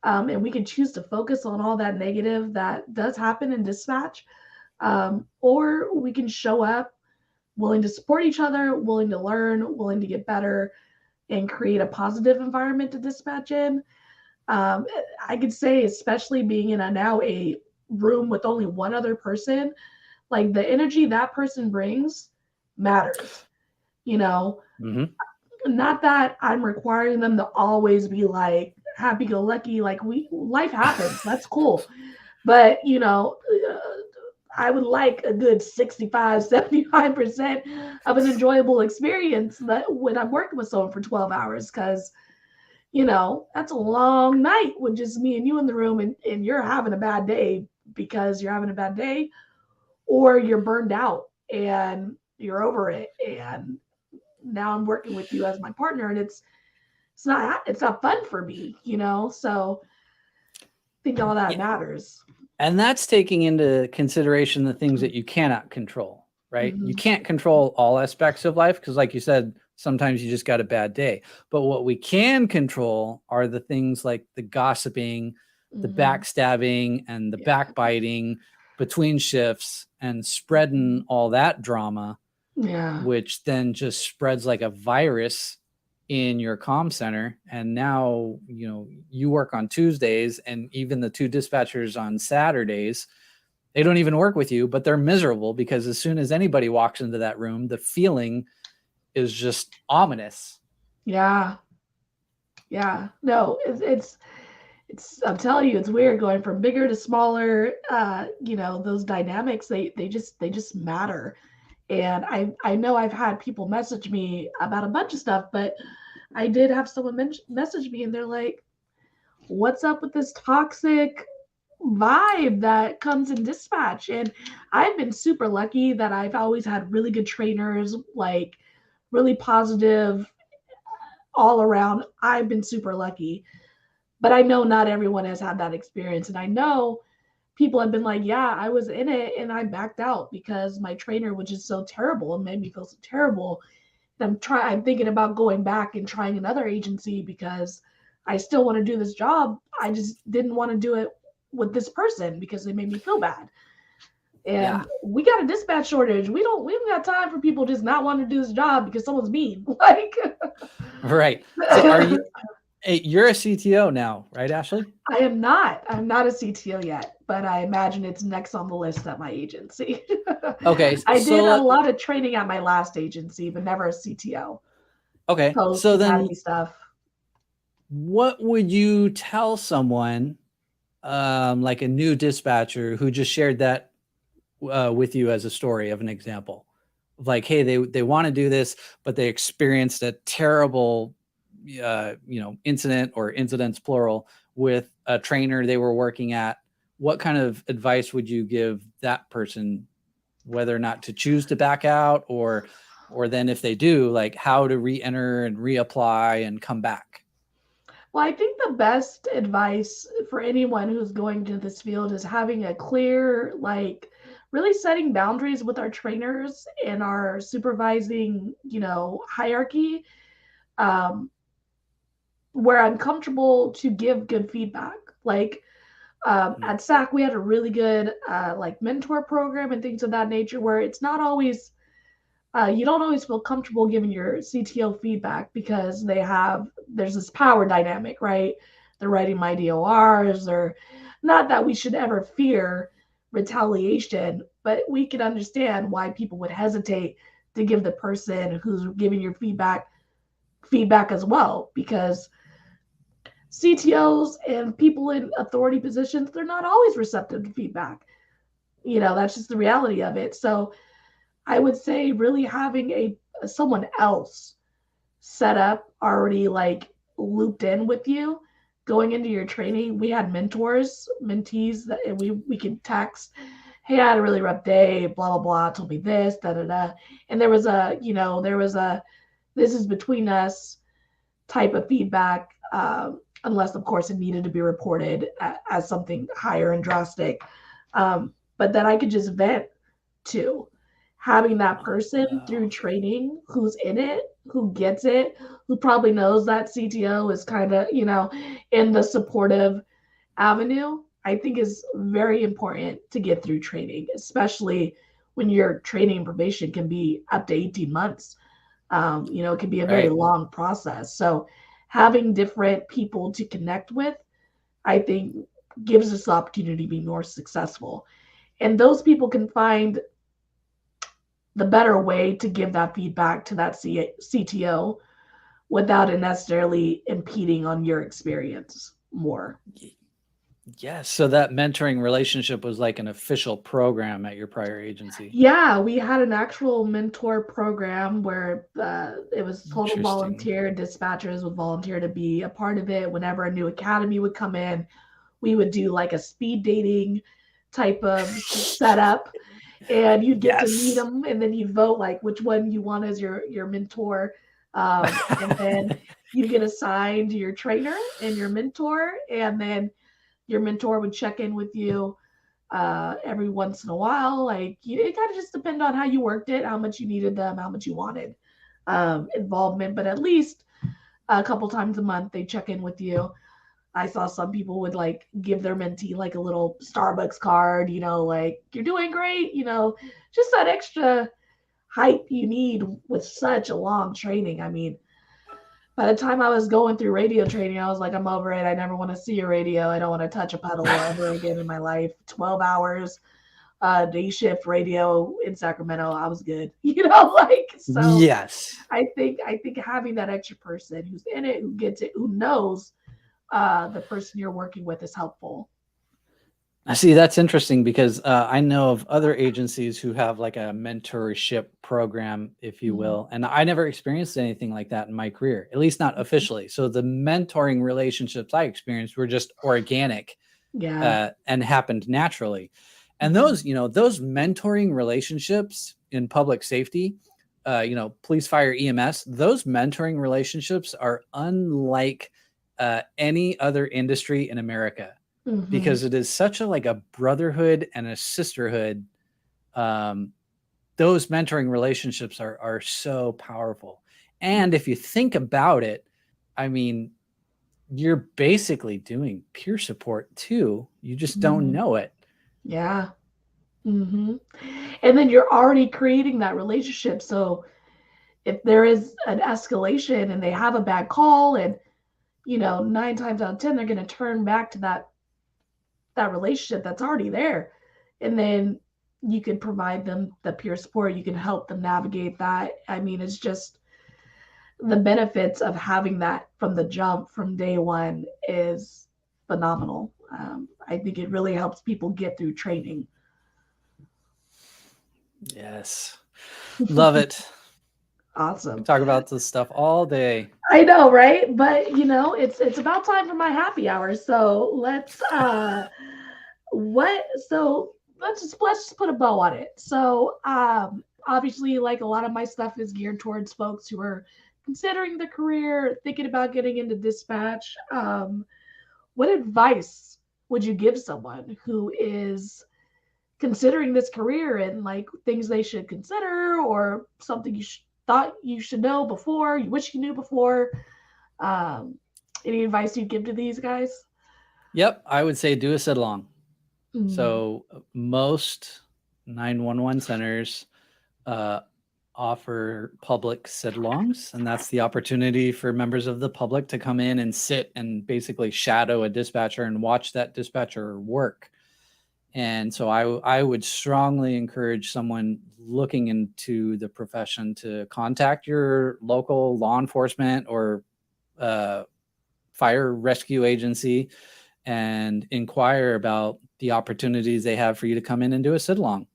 [SPEAKER 1] And we can choose to focus on all that negative that does happen in dispatch. Or we can show up willing to support each other, willing to learn, willing to get better, and create a positive environment to dispatch in. Um, I could say, especially being in a room with only one other person, like the energy that person brings matters. You know,
[SPEAKER 2] Hmm.
[SPEAKER 1] not that I'm requiring them to always be like happy go lucky. Like life happens. That's cool. But I would like a good 65, 75% of an enjoyable experience that when I'm working with someone for 12 hours, because that's a long night with just me and you in the room, and you're having a bad day because you're having a bad day, or you're burned out and you're over it. And now I'm working with you as my partner, and it's not fun for me. So I think all that
[SPEAKER 2] Yeah.
[SPEAKER 1] matters.
[SPEAKER 2] And that's taking into consideration the things that you cannot control, right? You
[SPEAKER 1] Mm-hmm.
[SPEAKER 2] can't control all aspects of life because, like you said, sometimes you just got a bad day. But what we can control are the things like the gossiping, the
[SPEAKER 1] Mm-hmm.
[SPEAKER 2] backstabbing, and the
[SPEAKER 1] Yeah.
[SPEAKER 2] backbiting between shifts and spreading all that drama,
[SPEAKER 1] Yeah.
[SPEAKER 2] which then just spreads like a virus in your comm center. And now you work on Tuesdays, and even the two dispatchers on Saturdays, they don't even work with you, but they're miserable because as soon as anybody walks into that room, the feeling is just ominous.
[SPEAKER 1] Yeah. Yeah. No, I'm telling you, it's weird going from bigger to smaller. Those dynamics, they just matter. And I know I've had people message me about a bunch of stuff, but I did have someone message me, and they're like, "What's up with this toxic vibe that comes in dispatch?" And I've been super lucky that I've always had really good trainers, like really positive all around. I've been super lucky, but I know not everyone has had that experience. And I know people have been like, yeah, I was in it and I backed out because my trainer was just so terrible and made me feel so terrible. And I'm thinking about going back and trying another agency because I still want to do this job. I just didn't want to do it with this person because they made me feel bad.
[SPEAKER 2] Yeah.
[SPEAKER 1] And we got a dispatch shortage. We don't got time for people just not wanting to do this job because someone's mean. Like
[SPEAKER 2] Right. So are you you're a CTO now, right, Ashley?
[SPEAKER 1] I am not. I'm not a CTO yet, but I imagine it's next on the list at my agency.
[SPEAKER 2] Okay.
[SPEAKER 1] I
[SPEAKER 2] So
[SPEAKER 1] did a lot of training at my last agency, but never a CTO.
[SPEAKER 2] okay.
[SPEAKER 1] Post
[SPEAKER 2] So then
[SPEAKER 1] academy stuff.
[SPEAKER 2] what would you tell someone like a new dispatcher who just shared that with you as a story of an example of like, hey, they want to do this, but they experienced a terrible, incident or incidents plural with a trainer they were working at. What kind of advice would you give that person, whether or not to choose to back out, or then if they do, like how to re-enter and reapply and come back?
[SPEAKER 1] Well, I think the best advice for anyone who's going to this field is having a clear, like, really setting boundaries with our trainers and our supervising, hierarchy, um, where I'm comfortable to give good feedback. Like,
[SPEAKER 2] Mm.
[SPEAKER 1] at SAC, we had a really good like mentor program and things of that nature where it's not always you don't always feel comfortable giving your CTO feedback because there's this power dynamic, right? They're writing my DORs, or not that we should ever fear retaliation, but we can understand why people would hesitate to give the person who's giving your feedback as well, because CTOs and people in authority positions, they're not always receptive to feedback. That's just the reality of it. So I would say really having a someone else set up already like looped in with you going into your training. We had mentors, mentees that we could text, hey, I had a really rough day, blah blah blah, told me this, da da da. And there was a, there was a this is between us type of feedback, unless of course it needed to be reported as something higher and drastic. But that I could just vent to, having that person
[SPEAKER 2] Wow.
[SPEAKER 1] through training who's in it, who gets it, who probably knows that CTO is kind of, in the supportive avenue, I think is very important to get through training, especially when your training probation can be up to 18 months. It can be a very
[SPEAKER 2] Right.
[SPEAKER 1] long process. So having different people to connect with, I think, gives us the opportunity to be more successful. And those people can find the better way to give that feedback to that CTO without it necessarily impeding on your experience more.
[SPEAKER 2] Yes. So that mentoring relationship was like an official program at your prior agency.
[SPEAKER 1] Yeah, we had an actual mentor program where it was total
[SPEAKER 2] Interesting.
[SPEAKER 1] volunteer. Dispatchers would volunteer to be a part of it. Whenever a new academy would come in, we would do like a speed dating type of setup, and you get to meet
[SPEAKER 2] Yes.
[SPEAKER 1] them, and then you vote like which one you want as your mentor, and then you get assigned your trainer and your mentor, and then your mentor would check in with you every once in a while. Like it kind of just depended on how you worked it, how much you needed them, how much you wanted involvement, but at least a couple times a month they check in with you. I saw some people would like give their mentee like a little Starbucks card, like you're doing great, just that extra hype you need with such a long training. I mean, by the time I was going through radio training, I was like, I'm over it. I never want to see a radio. I don't want to touch a pedal ever again in my life. 12 hours, day shift radio in Sacramento. I was good, like so.
[SPEAKER 2] Yes.
[SPEAKER 1] I think having that extra person who's in it, who gets it, who knows the person you're working with is helpful.
[SPEAKER 2] I see. That's interesting because I know of other agencies who have like a mentorship program, if you
[SPEAKER 1] Mhm.
[SPEAKER 2] will, and I never experienced anything like that in my career, at least not officially. So the mentoring relationships I experienced were just organic
[SPEAKER 1] Yeah.
[SPEAKER 2] and happened naturally. And
[SPEAKER 1] Mhm.
[SPEAKER 2] those mentoring relationships in public safety, police, fire, EMS, those mentoring relationships are unlike any other industry in America
[SPEAKER 1] Mhm.
[SPEAKER 2] because it is such a like a brotherhood and a sisterhood. Um, those mentoring relationships are so powerful. And if you think about it, I mean, you're basically doing peer support too. You just don't
[SPEAKER 1] Mhm.
[SPEAKER 2] know it.
[SPEAKER 1] Yeah. Mhm. And then you're already creating that relationship. So if there is an escalation and they have a bad call, and 9 times out of 10 they're going to turn back to that relationship that's already there, and then you can provide them the peer support. You can help them navigate that. I mean, it's just the benefits of having that from the jump, from day one, is phenomenal. I think it really helps people get through training.
[SPEAKER 2] Yes. Love it. We
[SPEAKER 1] Awesome.
[SPEAKER 2] talk about this stuff all day.
[SPEAKER 1] I know, right? But it's about time for my happy hour. So what so let's just put a bow on it. So obviously, like, a lot of my stuff is geared towards folks who are considering the career, thinking about getting into dispatch. What advice would you give someone who is considering this career, and like things they should consider, or something thought you should know before, you wish you knew before? Um, any advice you'd give to these guys?
[SPEAKER 2] Yep, I would say do a sit along.
[SPEAKER 1] Mm,
[SPEAKER 2] So most 911 centers uh, offer public sit-alongs, and that's the opportunity for members of the public to come in and sit and basically shadow a dispatcher and watch that dispatcher work. And so I would strongly encourage someone looking into the profession to contact your local law enforcement or uh, fire rescue agency and inquire about the opportunities they have for you to come in and do a sit along.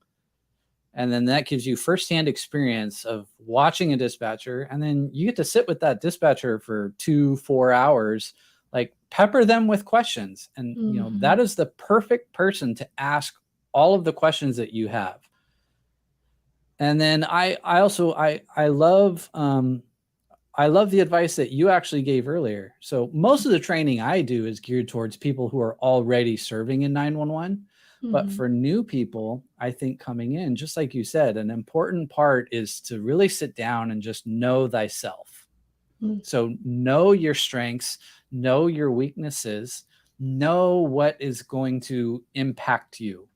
[SPEAKER 2] And then that gives you firsthand experience of watching a dispatcher. And then you get to sit with that dispatcher for 2-4 hours, like pepper them with questions. And, that is the perfect person to ask all of the questions that you have. And then I love the advice that you actually gave earlier. So most of the training I do is geared towards people who are already serving in 911. But for new people, I think coming in, just like you said, an important part is to really sit down and just know thyself. So know your strengths, know your weaknesses, know what is going to impact you,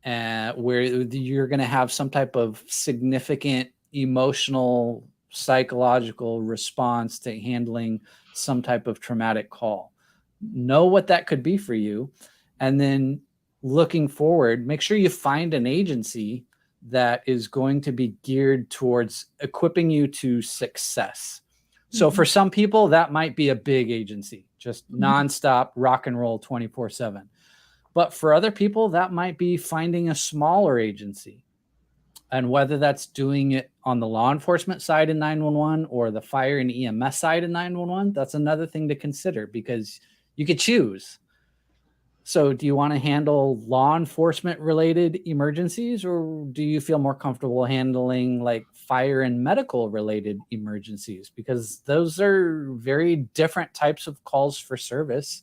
[SPEAKER 2] where you're going to have some type of significant emotional, psychological response to handling some type of traumatic call. Know what that could be for you. And then looking forward, make sure you find an agency that is going to be geared towards equipping you to success. So for some people, that might be a big agency, just nonstop rock and roll 24/7. But for other people, that might be finding a smaller agency. And whether that's doing it on the law enforcement side in 911 or the fire and EMS side in 911, that's another thing to consider, because you could choose. So do you want to handle law enforcement related emergencies, or do you feel more comfortable handling like fire and medical related emergencies? Because those are very different types of calls for service,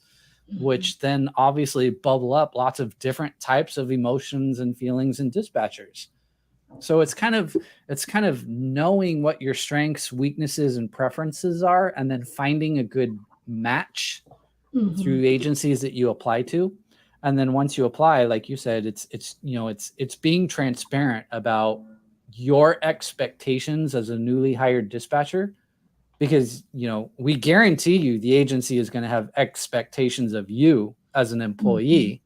[SPEAKER 2] which then obviously bubble up lots of different types of emotions and feelings in dispatchers. So it's kind of knowing what your strengths, weaknesses, and preferences are, and then finding a good match through agencies that you apply to. And then once you apply, like you said, it's being transparent about your expectations as a newly hired dispatcher, because we guarantee you the agency is going to have expectations of you as an employee.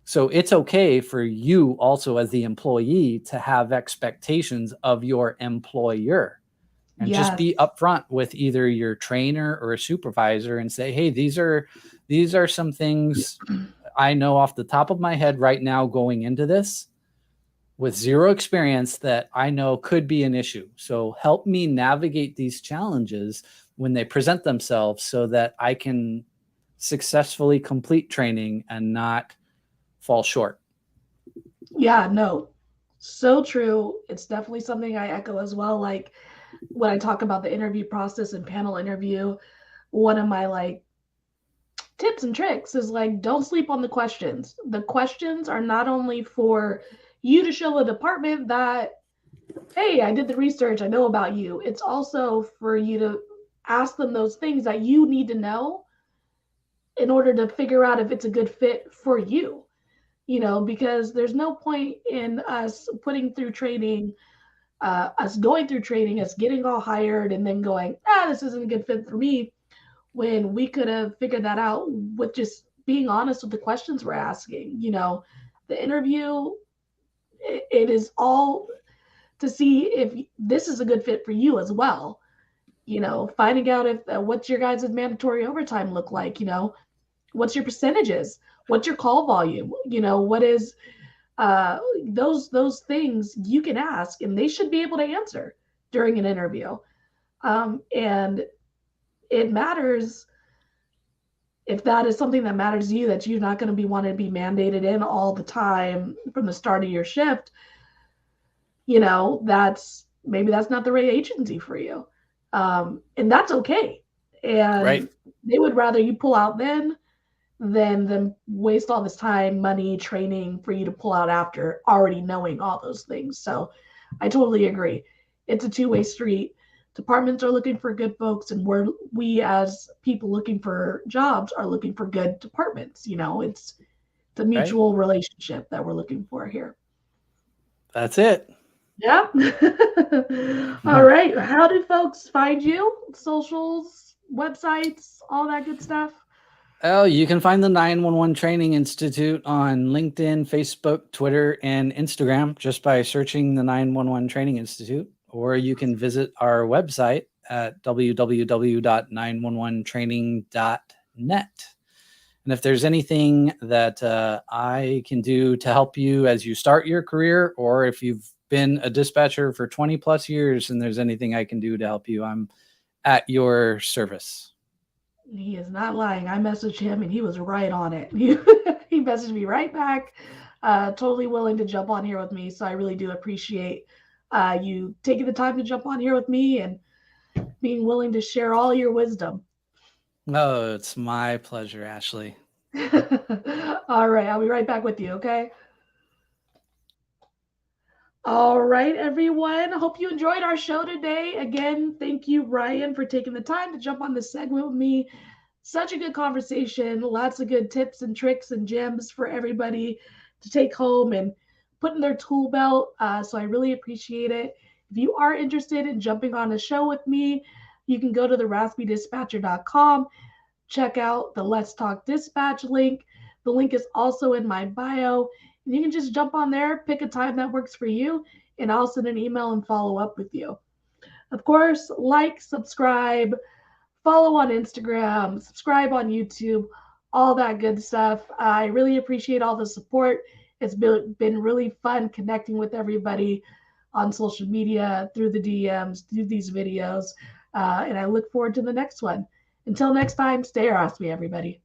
[SPEAKER 2] So it's okay for you also as the employee to have expectations of your employer, and just be upfront with either your trainer or a supervisor and say, hey, these are some things I know off the top of my head right now going into this with zero experience that I know could be an issue. So help me navigate these challenges when they present themselves so that I can successfully complete training and not fall short.
[SPEAKER 1] Yeah, no, so true. It's definitely something I echo as well. Like when I talk about the interview process and panel interview, one of my like tips and tricks is like, don't sleep on the questions. The questions are not only for you to show a department that, hey, I did the research, I know about you. It's also for you to ask them those things that you need to know in order to figure out if it's a good fit for you. Because there's no point in us putting through training, us going through training, us getting all hired, and then going, this isn't a good fit for me, when we could have figured that out with just being honest with the questions we're asking. The interview, it is all to see if this is a good fit for you as well. Finding out if what's your guys' mandatory overtime look like. What's your percentages? What's your call volume? What is those things you can ask, and they should be able to answer during an interview. And it matters if that is something that matters to you, that you're not going to be wanting to be mandated in all the time from the start of your shift. That's not the right agency for you. And that's okay. And
[SPEAKER 2] right.
[SPEAKER 1] They would rather you pull out then than them waste all this time, money, training for you to pull out after already knowing all those things. So I totally agree. It's a two-way street. Departments are looking for good folks, and we as people looking for jobs are looking for good departments. It's the mutual relationship that we're looking for here.
[SPEAKER 2] That's it.
[SPEAKER 1] Yeah. All right. How do folks find you? Socials, websites, all that good stuff?
[SPEAKER 2] Oh, you can find the 911 Training Institute on LinkedIn, Facebook, Twitter, and Instagram just by searching the 911 Training Institute. Or you can visit our website at www.911training.net. And if there's anything that I can do to help you as you start your career, or if you've been a dispatcher for 20 plus years and there's anything I can do to help you, I'm at your service.
[SPEAKER 1] He is not lying. I messaged him and he was right on it. He messaged me right back, totally willing to jump on here with me. So I really do appreciate you taking the time to jump on here with me and being willing to share all your wisdom.
[SPEAKER 2] Oh, it's my pleasure, Ashley.
[SPEAKER 1] All right, I'll be right back with you, okay? All right, everyone. Hope you enjoyed our show today. Again, thank you, Ryan, for taking the time to jump on this segment with me. Such a good conversation. Lots of good tips and tricks and gems for everybody to take home and put in their tool belt. So I really appreciate it. If you are interested in jumping on a show with me, you can go to the raspydispatcher.com, check out the Let's Talk Dispatch link. The link is also in my bio. And you can just jump on there, pick a time that works for you, and I'll send an email and follow up with you. Of course, like, subscribe, follow on Instagram, subscribe on YouTube, all that good stuff. I really appreciate all the support. It's been really fun connecting with everybody on social media, through the DMs, through these videos. And I look forward to the next one. Until next time, stay raspy, everybody.